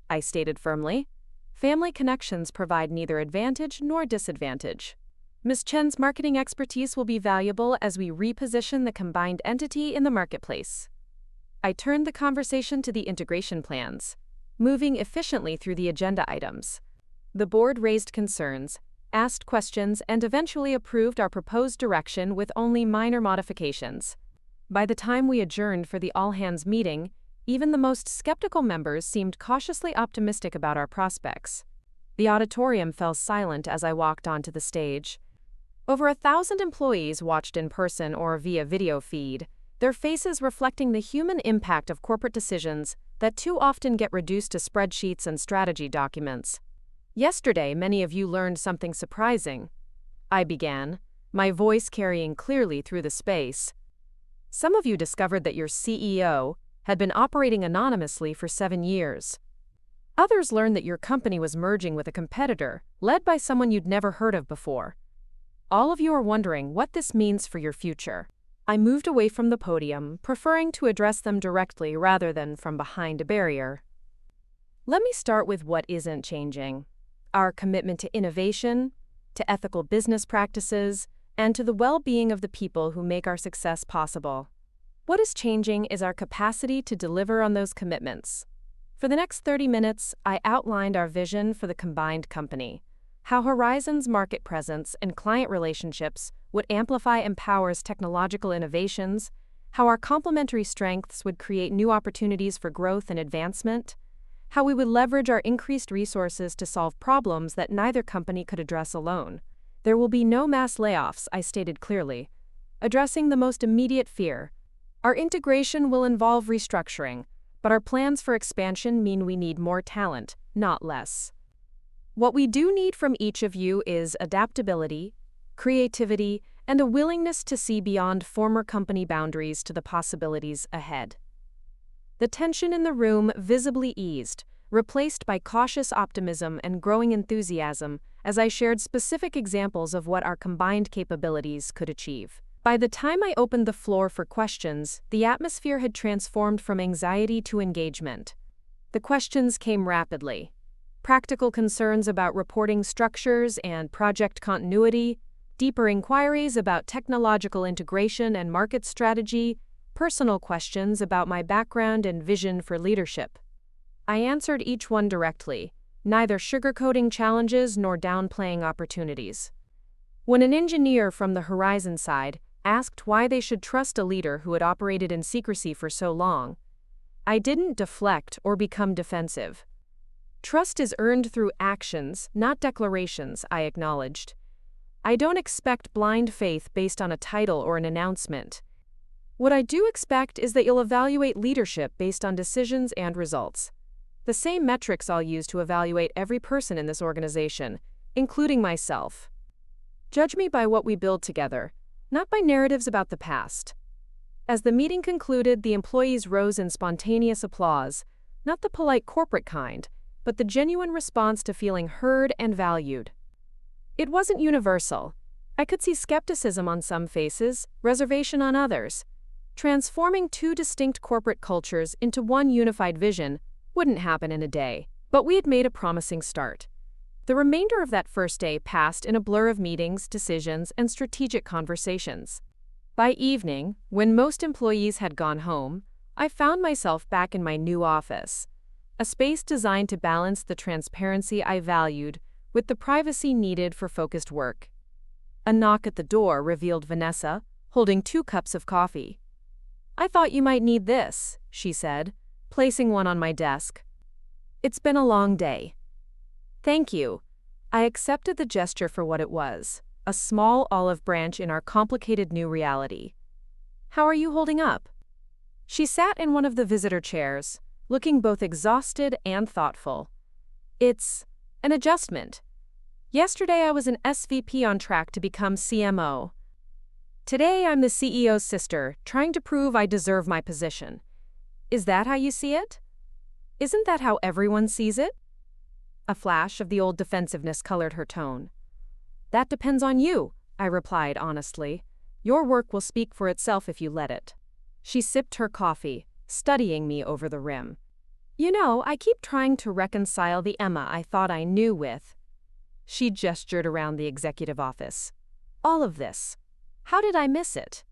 A: I stated firmly. Family connections provide neither advantage nor disadvantage. Ms. Chen's marketing expertise will be valuable as we reposition the combined entity in the marketplace. I turned the conversation to the integration plans, moving efficiently through the agenda items. The board raised concerns, asked questions, and eventually approved our proposed direction with only minor modifications. By the time we adjourned for the all-hands meeting, even the most skeptical members seemed cautiously optimistic about our prospects. The auditorium fell silent as I walked onto the stage. Over 1,000 employees watched in person or via video feed, their faces reflecting the human impact of corporate decisions that too often get reduced to spreadsheets and strategy documents. Yesterday, many of you learned something surprising. I began, my voice carrying clearly through the space. Some of you discovered that your CEO had been operating anonymously for 7 years. Others learned that your company was merging with a competitor, led by someone you'd never heard of before. All of you are wondering what this means for your future. I moved away from the podium, preferring to address them directly rather than from behind a barrier. Let me start with what isn't changing. Our commitment to innovation, to ethical business practices, and to the well-being of the people who make our success possible. What is changing is our capacity to deliver on those commitments. For the next 30 minutes, I outlined our vision for the combined company, how Horizon's market presence and client relationships would amplify Empower's technological innovations, how our complementary strengths would create new opportunities for growth and advancement, how we would leverage our increased resources to solve problems that neither company could address alone. There will be no mass layoffs, I stated clearly, addressing the most immediate fear. Our integration will involve restructuring, but our plans for expansion mean we need more talent, not less. What we do need from each of you is adaptability, creativity, and a willingness to see beyond former company boundaries to the possibilities ahead. The tension in the room visibly eased, replaced by cautious optimism and growing enthusiasm as I shared specific examples of what our combined capabilities could achieve. By the time I opened the floor for questions, the atmosphere had transformed from anxiety to engagement. The questions came rapidly. Practical concerns about reporting structures and project continuity, deeper inquiries about technological integration and market strategy, personal questions about my background and vision for leadership. I answered each one directly, neither sugarcoating challenges nor downplaying opportunities. When an engineer from the Horizon side asked why they should trust a leader who had operated in secrecy for so long, I didn't deflect or become defensive. Trust is earned through actions, not declarations, I acknowledged. I don't expect blind faith based on a title or an announcement. What I do expect is that you'll evaluate leadership based on decisions and results. The same metrics I'll use to evaluate every person in this organization, including myself. Judge me by what we build together, not by narratives about the past. As the meeting concluded, the employees rose in spontaneous applause, not the polite corporate kind, but the genuine response to feeling heard and valued. It wasn't universal. I could see skepticism on some faces, reservation on others. Transforming two distinct corporate cultures into one unified vision wouldn't happen in a day, but we had made a promising start. The remainder of that first day passed in a blur of meetings, decisions, and strategic conversations. By evening, when most employees had gone home, I found myself back in my new office, a space designed to balance the transparency I valued with the privacy needed for focused work. A knock at the door revealed Vanessa, holding 2 cups of coffee. "I thought you might need this," she said, placing one on my desk. "It's been a long day." "Thank you." I accepted the gesture for what it was, a small olive branch in our complicated new reality. "How are you holding up?" She sat in one of the visitor chairs, looking both exhausted and thoughtful. "It's an adjustment. Yesterday I was an SVP on track to become CMO. Today I'm the CEO's sister, trying to prove I deserve my position. Is that how you see it? Isn't that how everyone sees it?" A flash of the old defensiveness colored her tone. "That depends on you," I replied honestly. "Your work will speak for itself if you let it." She sipped her coffee, studying me over the rim. "You know, I keep trying to reconcile the Emma I thought I knew with." She gestured around the executive office. "All of this. How did I miss it?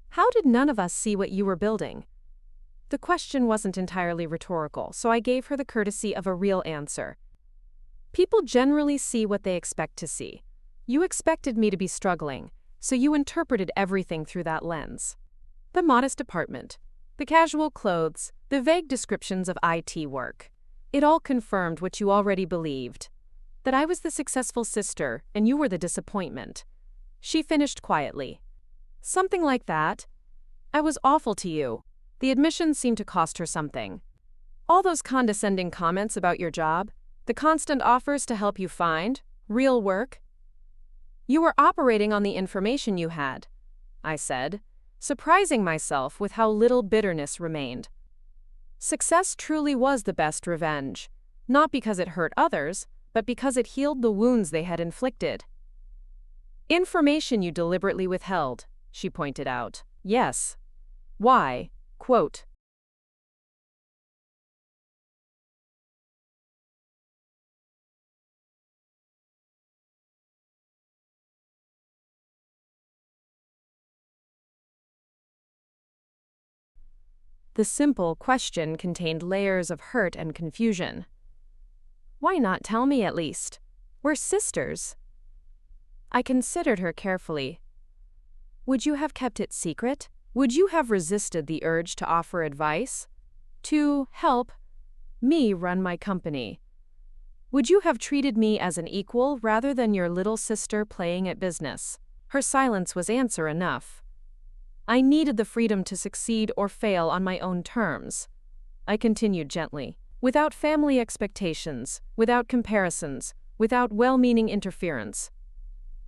A: How did none of us see what you were building?" The question wasn't entirely rhetorical, so I gave her the courtesy of a real answer. "People generally see what they expect to see. You expected me to be struggling, so you interpreted everything through that lens. The modest apartment, the casual clothes, the vague descriptions of IT work. It all confirmed what you already believed. That I was the successful sister and you were the disappointment." She finished quietly. "Something like that. I was awful to you." The admission seemed to cost her something. "All those condescending comments about your job, the constant offers to help you find real work. You were operating on the information you had," I said, surprising myself with how little bitterness remained. Success truly was the best revenge, not because it hurt others, but because it healed the wounds they had inflicted. "Information you deliberately withheld," she pointed out. "Yes. Why?" Quote. The simple question contained layers of hurt and confusion. "Why not tell me at least? We're sisters." I considered her carefully. "Would you have kept it secret? Would you have resisted the urge to offer advice? To help? Me run my company. Would you have treated me as an equal rather than your little sister playing at business? Her silence was answer enough. I needed the freedom to succeed or fail on my own terms. I continued gently. Without family expectations, without comparisons, without well-meaning interference.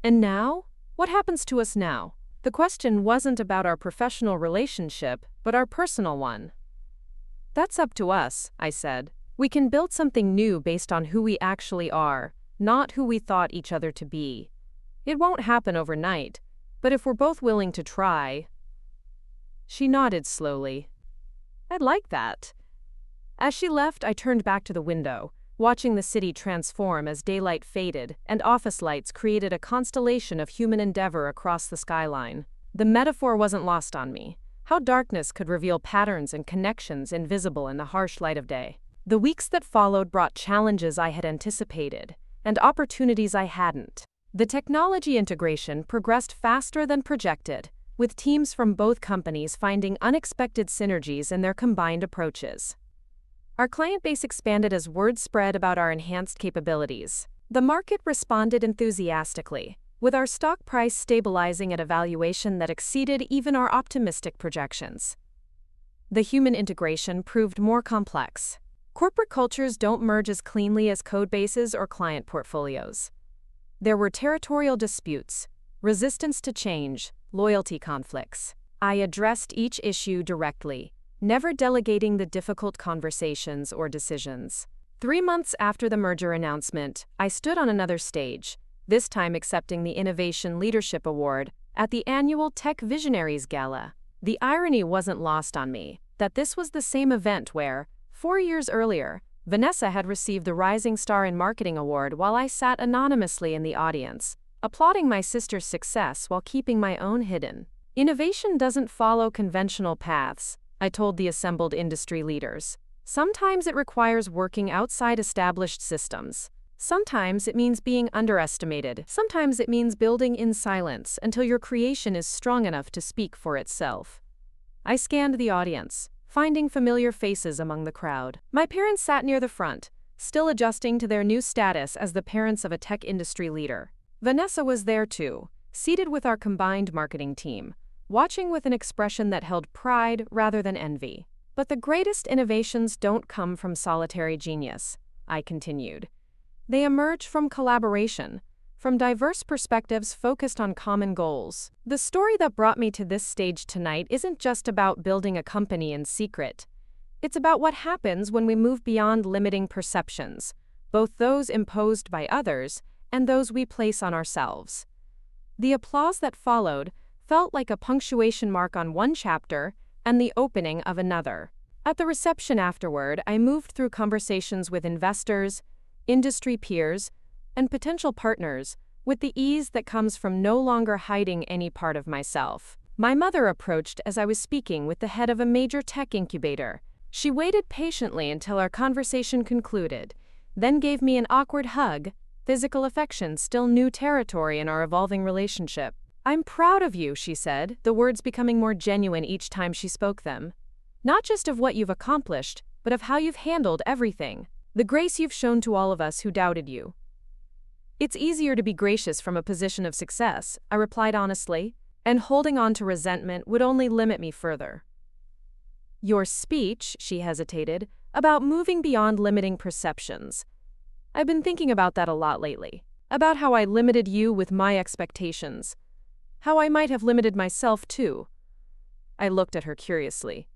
A: And now? What happens to us now? The question wasn't about our professional relationship, but our personal one. That's up to us, I said. We can build something new based on who we actually are, not who we thought each other to be. It won't happen overnight, but if we're both willing to try. She nodded slowly. I'd like that. As she left, I turned back to the window, watching the city transform as daylight faded and office lights created a constellation of human endeavor across the skyline. The metaphor wasn't lost on me. How darkness could reveal patterns and connections invisible in the harsh light of day. The weeks that followed brought challenges I had anticipated and opportunities I hadn't. The technology integration progressed faster than projected, with teams from both companies finding unexpected synergies in their combined approaches. Our client base expanded as word spread about our enhanced capabilities. The market responded enthusiastically, with our stock price stabilizing at a valuation that exceeded even our optimistic projections. The human integration proved more complex. Corporate cultures don't merge as cleanly as code bases or client portfolios. There were territorial disputes, resistance to change, loyalty conflicts. I addressed each issue directly, never delegating the difficult conversations or decisions. 3 months after the merger announcement, I stood on another stage, this time accepting the Innovation Leadership Award at the annual Tech Visionaries Gala. The irony wasn't lost on me that this was the same event where, 4 years earlier, Vanessa had received the Rising Star in Marketing Award while I sat anonymously in the audience, applauding my sister's success while keeping my own hidden. Innovation doesn't follow conventional paths, I told the assembled industry leaders. Sometimes it requires working outside established systems. Sometimes it means being underestimated. Sometimes it means building in silence until your creation is strong enough to speak for itself. I scanned the audience, finding familiar faces among the crowd. My parents sat near the front, still adjusting to their new status as the parents of a tech industry leader. Vanessa was there too, seated with our combined marketing team, watching with an expression that held pride rather than envy. But the greatest innovations don't come from solitary genius, I continued. They emerge from collaboration, from diverse perspectives focused on common goals. The story that brought me to this stage tonight isn't just about building a company in secret. It's about what happens when we move beyond limiting perceptions, both those imposed by others and those we place on ourselves. The applause that followed felt like a punctuation mark on one chapter and the opening of another. At the reception afterward, I moved through conversations with investors, industry peers, and potential partners with the ease that comes from no longer hiding any part of myself. My mother approached as I was speaking with the head of a major tech incubator. She waited patiently until our conversation concluded, then gave me an awkward hug, physical affection still new territory in our evolving relationship. I'm proud of you, she said, the words becoming more genuine each time she spoke them. Not just of what you've accomplished, but of how you've handled everything. The grace you've shown to all of us who doubted you. It's easier to be gracious from a position of success, I replied honestly, and holding on to resentment would only limit me further. Your speech, she hesitated, about moving beyond limiting perceptions. I've been thinking about that a lot lately, about how I limited you with my expectations. How I might have limited myself, too. I looked at her curiously.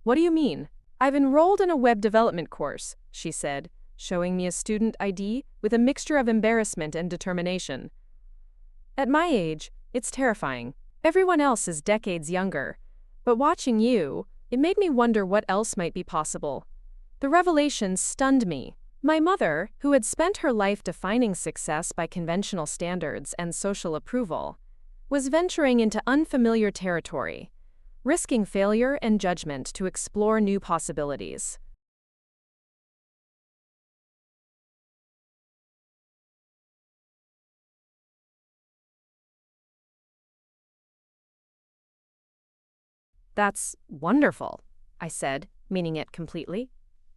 A: What do you mean? I've enrolled in a web development course, she said, showing me a student ID with a mixture of embarrassment and determination. At my age, it's terrifying. Everyone else is decades younger. But watching you, it made me wonder what else might be possible. The revelation stunned me. My mother, who had spent her life defining success by conventional standards and social approval, was venturing into unfamiliar territory, risking failure and judgment to explore new possibilities. That's wonderful, I said, meaning it completely.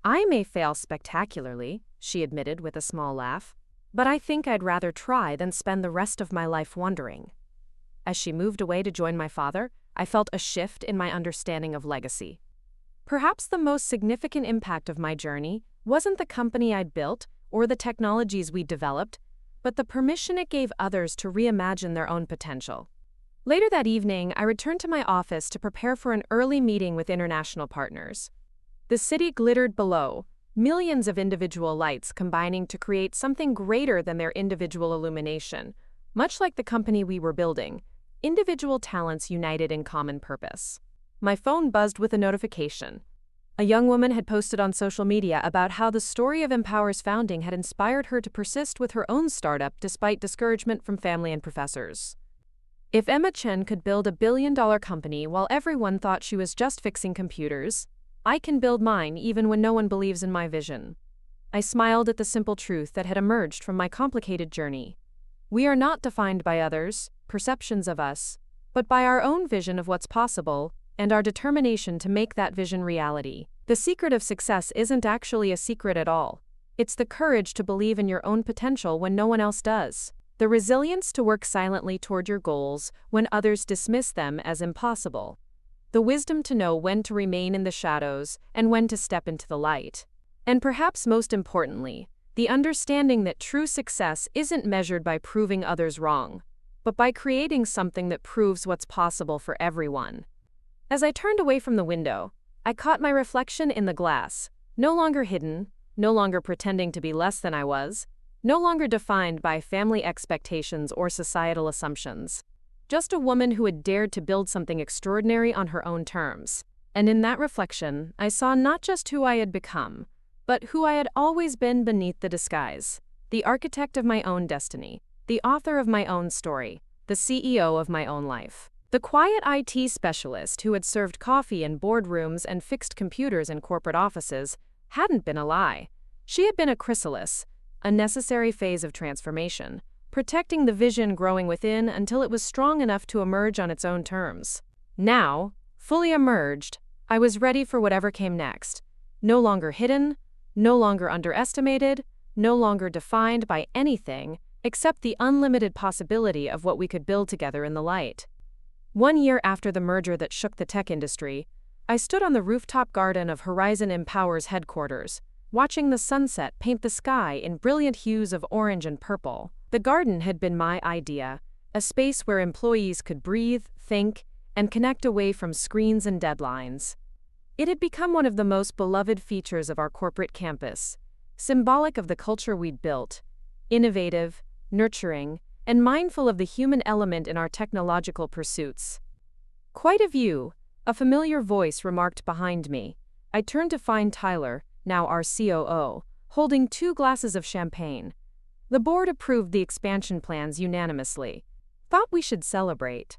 A: I may fail spectacularly, she admitted with a small laugh, but I think I'd rather try than spend the rest of my life wondering. As she moved away to join my father, I felt a shift in my understanding of legacy. Perhaps the most significant impact of my journey wasn't the company I'd built or the technologies we developed, but the permission it gave others to reimagine their own potential. Later that evening, I returned to my office to prepare for an early meeting with international partners. The city glittered below, millions of individual lights combining to create something greater than their individual illumination. Much like the company we were building, individual talents united in common purpose. My phone buzzed with a notification. A young woman had posted on social media about how the story of Empower's founding had inspired her to persist with her own startup despite discouragement from family and professors. If Emma Chen could build a billion-dollar company while everyone thought she was just fixing computers, I can build mine even when no one believes in my vision. I smiled at the simple truth that had emerged from my complicated journey. We are not defined by others' perceptions of us, but by our own vision of what's possible and our determination to make that vision reality. The secret of success isn't actually a secret at all. It's the courage to believe in your own potential when no one else does. The resilience to work silently toward your goals when others dismiss them as impossible. The wisdom to know when to remain in the shadows and when to step into the light. And perhaps most importantly, the understanding that true success isn't measured by proving others wrong, but by creating something that proves what's possible for everyone. As I turned away from the window, I caught my reflection in the glass, no longer hidden, no longer pretending to be less than I was, no longer defined by family expectations or societal assumptions. Just a woman who had dared to build something extraordinary on her own terms. And in that reflection, I saw not just who I had become, but who I had always been beneath the disguise. The architect of my own destiny, the author of my own story, the CEO of my own life. The quiet IT specialist who had served coffee in boardrooms and fixed computers in corporate offices hadn't been a lie. She had been a chrysalis, a necessary phase of transformation, protecting the vision growing within until it was strong enough to emerge on its own terms. Now, fully emerged, I was ready for whatever came next. No longer hidden, no longer underestimated, no longer defined by anything except the unlimited possibility of what we could build together in the light. 1 year after the merger that shook the tech industry, I stood on the rooftop garden of Horizon Empower's headquarters, watching the sunset paint the sky in brilliant hues of orange and purple. The garden had been my idea, a space where employees could breathe, think, and connect away from screens and deadlines. It had become one of the most beloved features of our corporate campus, symbolic of the culture we'd built, innovative, nurturing, and mindful of the human element in our technological pursuits. "Quite a view," a familiar voice remarked behind me. I turned to find Tyler, now our COO, holding 2 glasses of champagne. The board approved the expansion plans unanimously. Thought we should celebrate.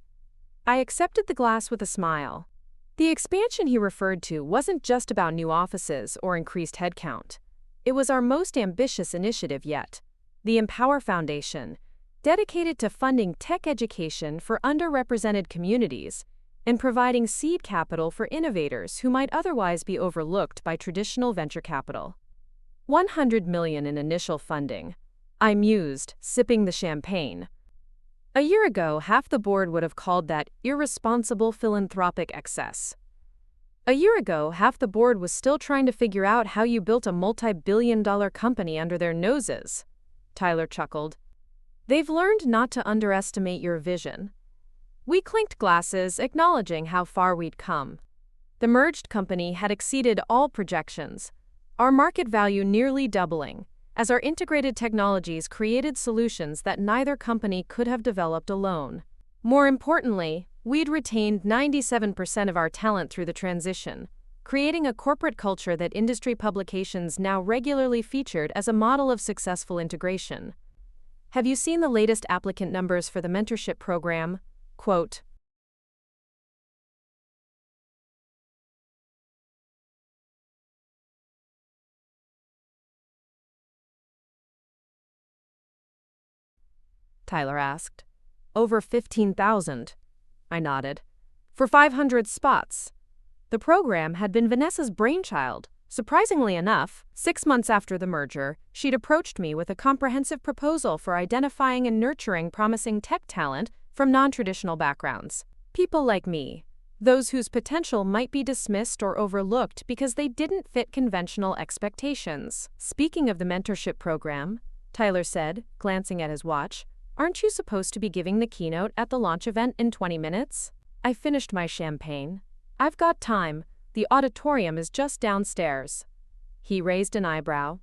A: I accepted the glass with a smile. The expansion he referred to wasn't just about new offices or increased headcount. It was our most ambitious initiative yet, the Empower Foundation, dedicated to funding tech education for underrepresented communities and providing seed capital for innovators who might otherwise be overlooked by traditional venture capital. $100 million in initial funding. I mused, sipping the champagne. A year ago, half the board would have called that irresponsible philanthropic excess. A year ago, half the board was still trying to figure out how you built a multi-billion-dollar company under their noses. Tyler chuckled. They've learned not to underestimate your vision. We clinked glasses, acknowledging how far we'd come. The merged company had exceeded all projections, our market value nearly doubling, as our integrated technologies created solutions that neither company could have developed alone. More importantly, we'd retained 97% of our talent through the transition, creating a corporate culture that industry publications now regularly featured as a model of successful integration. Have you seen the latest applicant numbers for the mentorship program? Quote, Tyler asked. Over 15,000. I nodded. For 500 spots. The program had been Vanessa's brainchild, Surprisingly enough, 6 months after the merger, she'd approached me with a comprehensive proposal for identifying and nurturing promising tech talent from non-traditional backgrounds. People like me. Those whose potential might be dismissed or overlooked because they didn't fit conventional expectations. Speaking of the mentorship program, Tyler said, glancing at his watch, "Aren't you supposed to be giving the keynote at the launch event in 20 minutes? I finished my champagne. I've got time. The auditorium is just downstairs." He raised an eyebrow.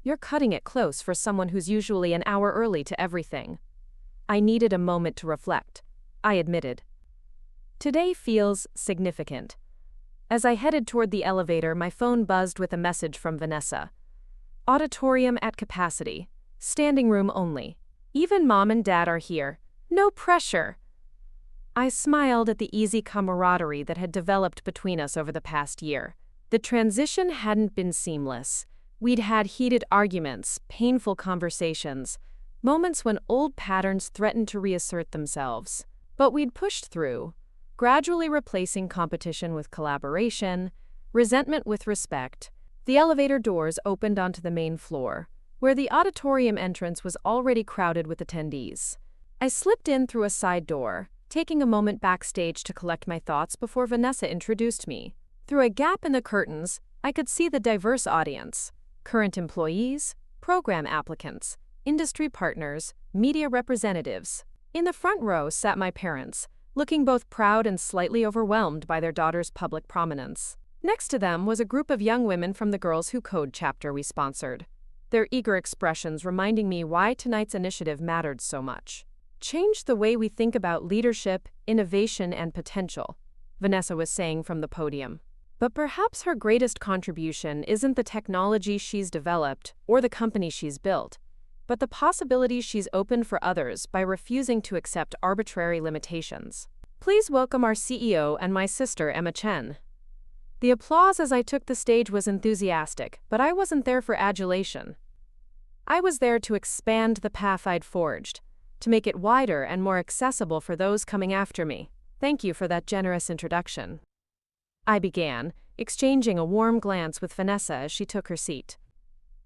A: "You're cutting it close for someone who's usually an hour early to everything." I needed a moment to reflect, I admitted. Today feels significant. As I headed toward the elevator, my phone buzzed with a message from Vanessa. "Auditorium at capacity. Standing room only. Even mom and dad are here. No pressure." I smiled at the easy camaraderie that had developed between us over the past year. The transition hadn't been seamless. We'd had heated arguments, painful conversations, moments when old patterns threatened to reassert themselves. But we'd pushed through, gradually replacing competition with collaboration, resentment with respect. The elevator doors opened onto the main floor, where the auditorium entrance was already crowded with attendees. I slipped in through a side door, taking a moment backstage to collect my thoughts before Vanessa introduced me. Through a gap in the curtains, I could see the diverse audience: current employees, program applicants, industry partners, media representatives. In the front row sat my parents, looking both proud and slightly overwhelmed by their daughter's public prominence. Next to them was a group of young women from the Girls Who Code chapter we sponsored, their eager expressions reminding me why tonight's initiative mattered so much. "Change the way we think about leadership, innovation, and potential," Vanessa was saying from the podium. But perhaps her greatest contribution isn't the technology she's developed or the company she's built, but the possibilities she's opened for others by refusing to accept arbitrary limitations. "Please welcome our CEO and my sister, Emma Chen." The applause as I took the stage was enthusiastic, but I wasn't there for adulation. I was there to expand the path I'd forged, to make it wider and more accessible for those coming after me. "Thank you for that generous introduction," I began, exchanging a warm glance with Vanessa as she took her seat.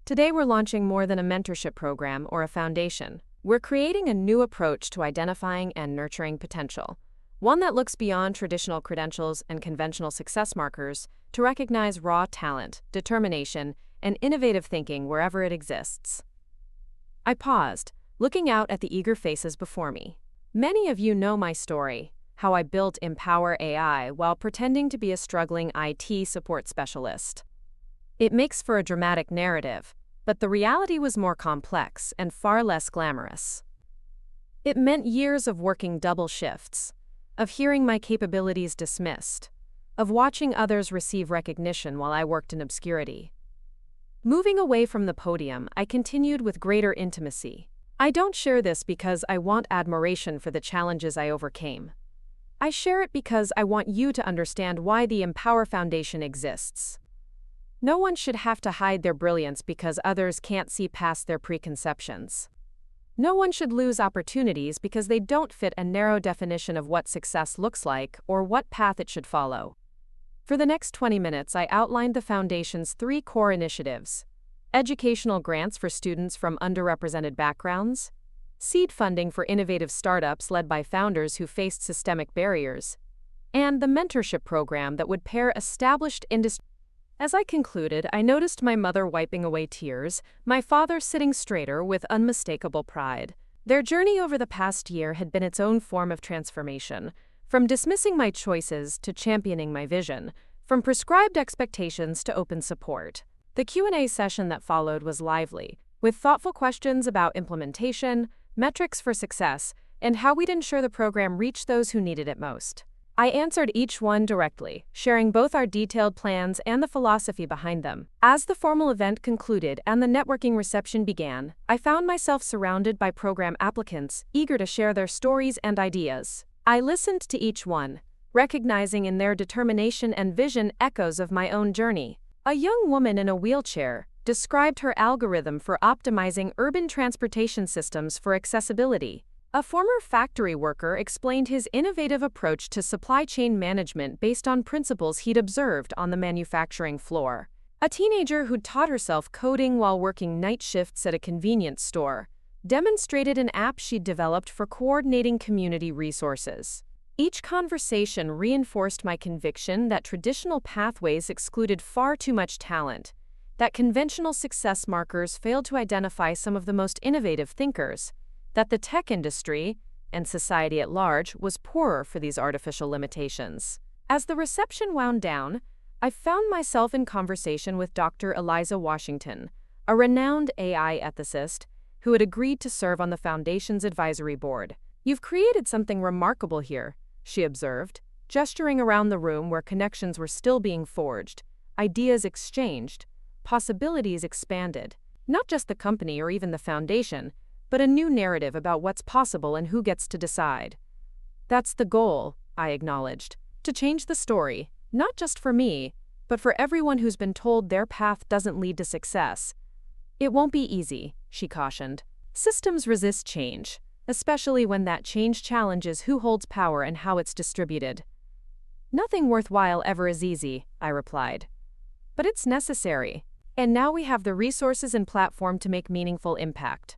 A: "Today we're launching more than a mentorship program or a foundation. We're creating a new approach to identifying and nurturing potential, one that looks beyond traditional credentials and conventional success markers to recognize raw talent, determination, and innovative thinking wherever it exists." I paused, looking out at the eager faces before me. Many of you know my story, how I built Empower AI while pretending to be a struggling IT support specialist. It makes for a dramatic narrative, but the reality was more complex and far less glamorous. It meant years of working double shifts, of hearing my capabilities dismissed, of watching others receive recognition while I worked in obscurity. Moving away from the podium, I continued with greater intimacy. I don't share this because I want admiration for the challenges I overcame. I share it because I want you to understand why the Empower Foundation exists. No one should have to hide their brilliance because others can't see past their preconceptions. No one should lose opportunities because they don't fit a narrow definition of what success looks like or what path it should follow. For the next 20 minutes, I outlined the Foundation's 3 core initiatives: educational grants for students from underrepresented backgrounds, seed funding for innovative startups led by founders who faced systemic barriers, and the mentorship program that would pair established industry. As I concluded, I noticed my mother wiping away tears, my father sitting straighter with unmistakable pride. Their journey over the past year had been its own form of transformation, from dismissing my choices to championing my vision, from prescribed expectations to open support. The Q&A session that followed was lively, with thoughtful questions about implementation, metrics for success, and how we'd ensure the program reached those who needed it most. I answered each one directly, sharing both our detailed plans and the philosophy behind them. As the formal event concluded and the networking reception began, I found myself surrounded by program applicants, eager to share their stories and ideas. I listened to each one, recognizing in their determination and vision echoes of my own journey. A young woman in a wheelchair described her algorithm for optimizing urban transportation systems for accessibility. A former factory worker explained his innovative approach to supply chain management based on principles he'd observed on the manufacturing floor. A teenager who'd taught herself coding while working night shifts at a convenience store demonstrated an app she'd developed for coordinating community resources. Each conversation reinforced my conviction that traditional pathways excluded far too much talent, that conventional success markers failed to identify some of the most innovative thinkers, that the tech industry, and society at large, was poorer for these artificial limitations. As the reception wound down, I found myself in conversation with Dr. Eliza Washington, a renowned AI ethicist who had agreed to serve on the Foundation's advisory board. "You've created something remarkable here," she observed, gesturing around the room where connections were still being forged, ideas exchanged, possibilities expanded. Not just the company or even the Foundation, but a new narrative about what's possible and who gets to decide. "That's the goal," I acknowledged, "to change the story, not just for me, but for everyone who's been told their path doesn't lead to success." "It won't be easy," she cautioned. "Systems resist change, especially when that change challenges who holds power and how it's distributed." "Nothing worthwhile ever is easy," I replied. "But it's necessary, and now we have the resources and platform to make meaningful impact."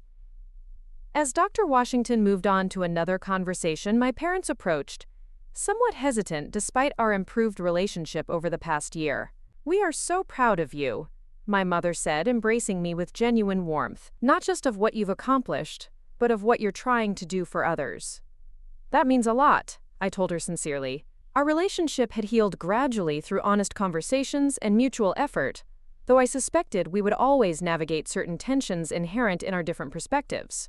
A: As Dr. Washington moved on to another conversation, my parents approached, somewhat hesitant despite our improved relationship over the past year. "We are so proud of you," my mother said, embracing me with genuine warmth, "not just of what you've accomplished, but of what you're trying to do for others." "That means a lot," I told her sincerely. Our relationship had healed gradually through honest conversations and mutual effort, though I suspected we would always navigate certain tensions inherent in our different perspectives.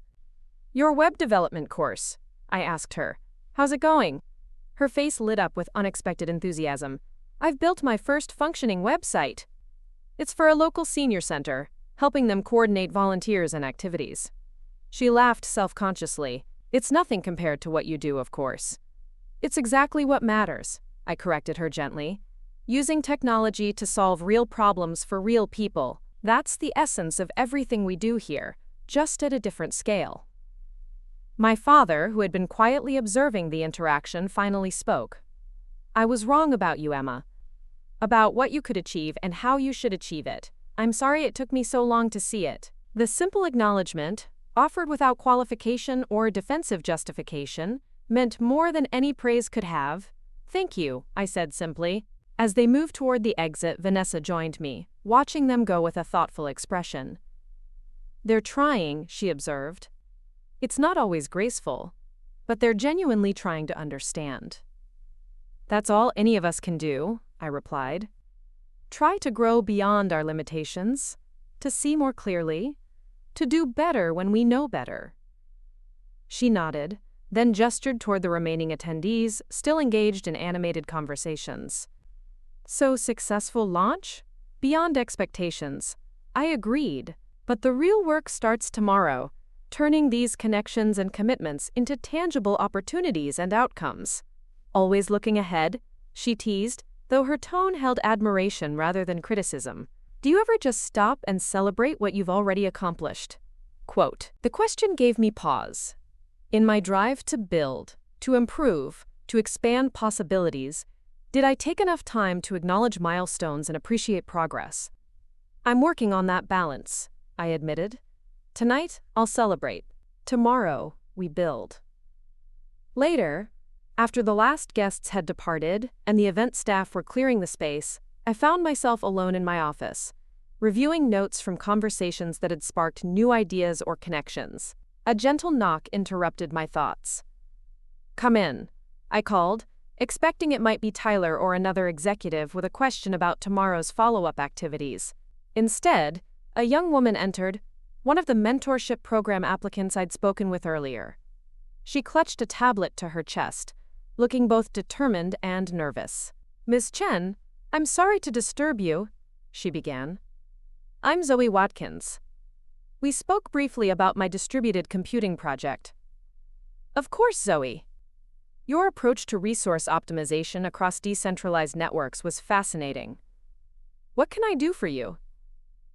A: "Your web development course," I asked her. "How's it going?" Her face lit up with unexpected enthusiasm. "I've built my first functioning website. It's for a local senior center, helping them coordinate volunteers and activities." She laughed self-consciously. "It's nothing compared to what you do, of course." "It's exactly what matters," I corrected her gently. "Using technology to solve real problems for real people. That's the essence of everything we do here, just at a different scale." My father, who had been quietly observing the interaction, finally spoke. "I was wrong about you, Emma. About what you could achieve and how you should achieve it. I'm sorry it took me so long to see it." The simple acknowledgement, offered without qualification or defensive justification, meant more than any praise could have. "Thank you," I said simply. As they moved toward the exit, Vanessa joined me, watching them go with a thoughtful expression. "They're trying," she observed. "It's not always graceful, but they're genuinely trying to understand." "That's all any of us can do," I replied. "Try to grow beyond our limitations, to see more clearly, to do better when we know better." She nodded, then gestured toward the remaining attendees, still engaged in animated conversations. "So, successful launch? Beyond expectations." I agreed, but the real work starts tomorrow, turning these connections and commitments into tangible opportunities and outcomes. "Always looking ahead," she teased, though her tone held admiration rather than criticism. "Do you ever just stop and celebrate what you've already accomplished?" Quote. The question gave me pause. In my drive to build, to improve, to expand possibilities, did I take enough time to acknowledge milestones and appreciate progress? "I'm working on that balance," I admitted. "Tonight, I'll celebrate. Tomorrow, we build." Later, after the last guests had departed and the event staff were clearing the space, I found myself alone in my office, reviewing notes from conversations that had sparked new ideas or connections. A gentle knock interrupted my thoughts. "Come in," I called, expecting it might be Tyler or another executive with a question about tomorrow's follow-up activities. Instead, a young woman entered, one of the mentorship program applicants I'd spoken with earlier. She clutched a tablet to her chest, looking both determined and nervous. "Ms. Chen, I'm sorry to disturb you," she began. "I'm Zoe Watkins. We spoke briefly about my distributed computing project." "Of course, Zoe. Your approach to resource optimization across decentralized networks was fascinating. What can I do for you?"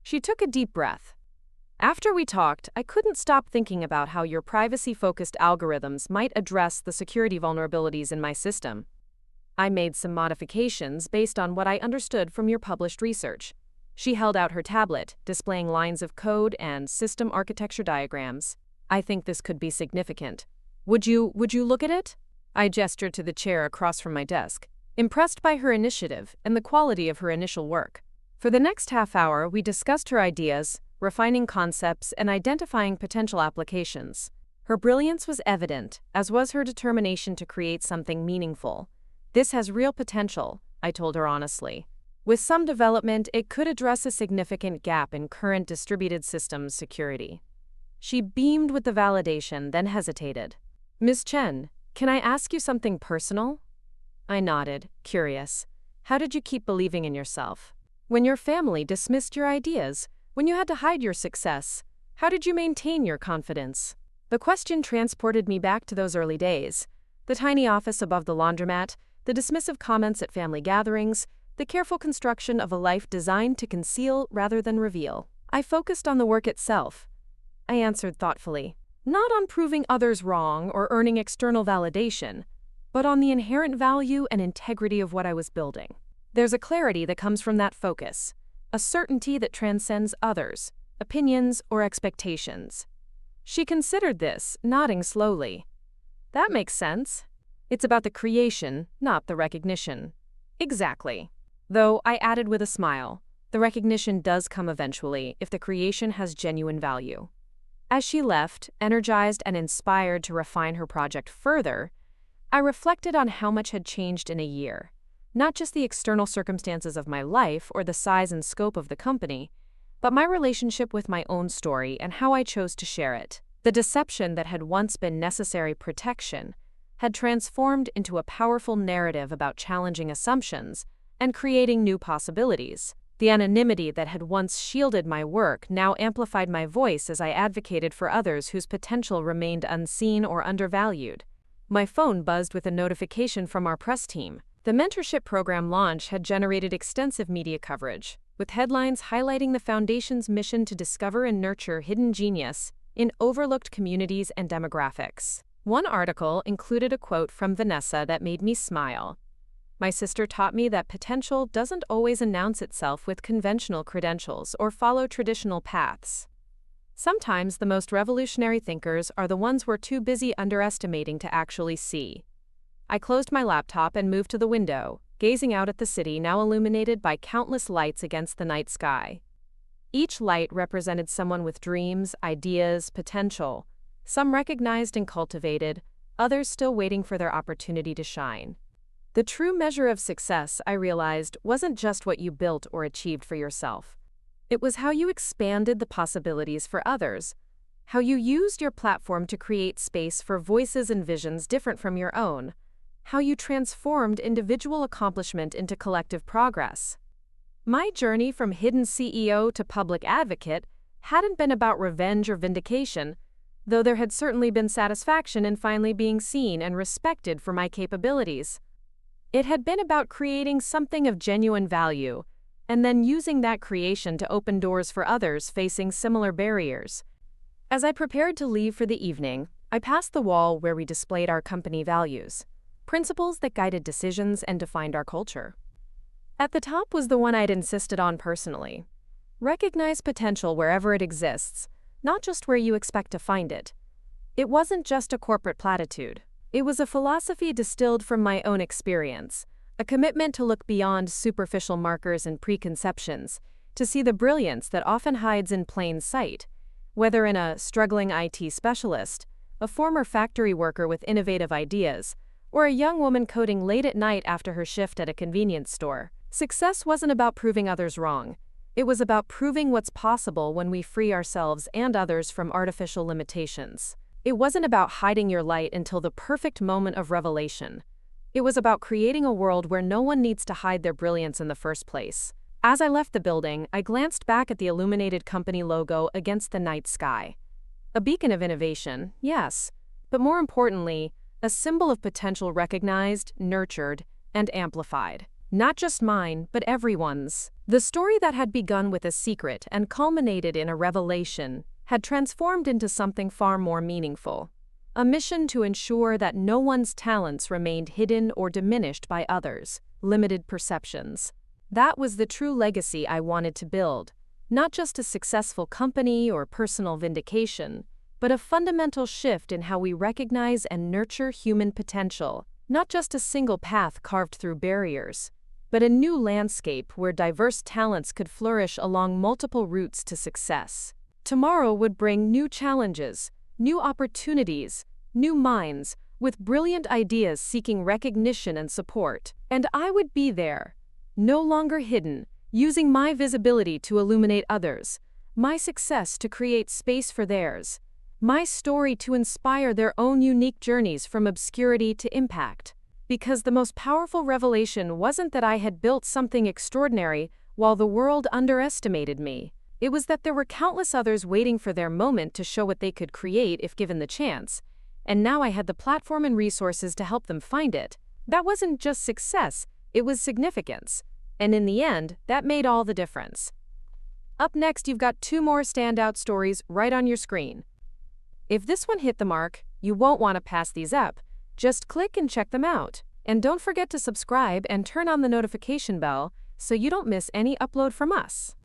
A: She took a deep breath. "After we talked, I couldn't stop thinking about how your privacy-focused algorithms might address the security vulnerabilities in my system. I made some modifications based on what I understood from your published research. She held out her tablet, displaying lines of code and system architecture diagrams. "I think this could be significant. Would you look at it?" I gestured to the chair across from my desk, impressed by her initiative and the quality of her initial work. For the next half hour, we discussed her ideas, refining concepts, and identifying potential applications. Her brilliance was evident, as was her determination to create something meaningful. "This has real potential," I told her honestly. "With some development, it could address a significant gap in current distributed systems security." She beamed with the validation, then hesitated. "Ms. Chen, can I ask you something personal?" I nodded, curious. "How did you keep believing in yourself? When your family dismissed your ideas, when you had to hide your success, how did you maintain your confidence?" The question transported me back to those early days. The tiny office above the laundromat, the dismissive comments at family gatherings, the careful construction of a life designed to conceal rather than reveal. I focused on the work itself. I answered thoughtfully, not on proving others wrong or earning external validation, but on the inherent value and integrity of what I was building. There's a clarity that comes from that focus, a certainty that transcends others, opinions, or expectations. She considered this, nodding slowly. "That makes sense. It's about the creation, not the recognition." "Exactly." Though, I added with a smile, the recognition does come eventually if the creation has genuine value. As she left, energized and inspired to refine her project further, I reflected on how much had changed in a year. Not just the external circumstances of my life or the size and scope of the company, but my relationship with my own story and how I chose to share it. The deception that had once been necessary protection had transformed into a powerful narrative about challenging assumptions and creating new possibilities. The anonymity that had once shielded my work now amplified my voice as I advocated for others whose potential remained unseen or undervalued. My phone buzzed with a notification from our press team. The mentorship program launch had generated extensive media coverage, with headlines highlighting the Foundation's mission to discover and nurture hidden genius in overlooked communities and demographics. One article included a quote from Vanessa that made me smile. "My sister taught me that potential doesn't always announce itself with conventional credentials or follow traditional paths. Sometimes the most revolutionary thinkers are the ones we're too busy underestimating to actually see." I closed my laptop and moved to the window, gazing out at the city now illuminated by countless lights against the night sky. Each light represented someone with dreams, ideas, potential, some recognized and cultivated, others still waiting for their opportunity to shine. The true measure of success, I realized, wasn't just what you built or achieved for yourself. It was how you expanded the possibilities for others, how you used your platform to create space for voices and visions different from your own, how you transformed individual accomplishment into collective progress. My journey from hidden CEO to public advocate hadn't been about revenge or vindication, though there had certainly been satisfaction in finally being seen and respected for my capabilities. It had been about creating something of genuine value, and then using that creation to open doors for others facing similar barriers. As I prepared to leave for the evening, I passed the wall where we displayed our company values, principles that guided decisions and defined our culture. At the top was the one I'd insisted on personally. Recognize potential wherever it exists, not just where you expect to find it. It wasn't just a corporate platitude. It was a philosophy distilled from my own experience, a commitment to look beyond superficial markers and preconceptions, to see the brilliance that often hides in plain sight, whether in a struggling IT specialist, a former factory worker with innovative ideas, or a young woman coding late at night after her shift at a convenience store. Success wasn't about proving others wrong. It was about proving what's possible when we free ourselves and others from artificial limitations. It wasn't about hiding your light until the perfect moment of revelation. It was about creating a world where no one needs to hide their brilliance in the first place. As I left the building, I glanced back at the illuminated company logo against the night sky. A beacon of innovation, yes, but more importantly, a symbol of potential recognized, nurtured, and amplified. Not just mine, but everyone's. The story that had begun with a secret and culminated in a revelation had transformed into something far more meaningful. A mission to ensure that no one's talents remained hidden or diminished by others' limited perceptions. That was the true legacy I wanted to build. Not just a successful company or personal vindication, but a fundamental shift in how we recognize and nurture human potential. Not just a single path carved through barriers, but a new landscape where diverse talents could flourish along multiple routes to success. Tomorrow would bring new challenges, new opportunities, new minds, with brilliant ideas seeking recognition and support. And I would be there, no longer hidden, using my visibility to illuminate others, my success to create space for theirs, my story to inspire their own unique journeys from obscurity to impact. Because the most powerful revelation wasn't that I had built something extraordinary while the world underestimated me. It was that there were countless others waiting for their moment to show what they could create if given the chance, and now I had the platform and resources to help them find it. That wasn't just success, it was significance. And in the end, that made all the difference. Up next, you've got 2 more standout stories right on your screen. If this one hit the mark, you won't want to pass these up. Just click and check them out. And don't forget to subscribe and turn on the notification bell so you don't miss any upload from us.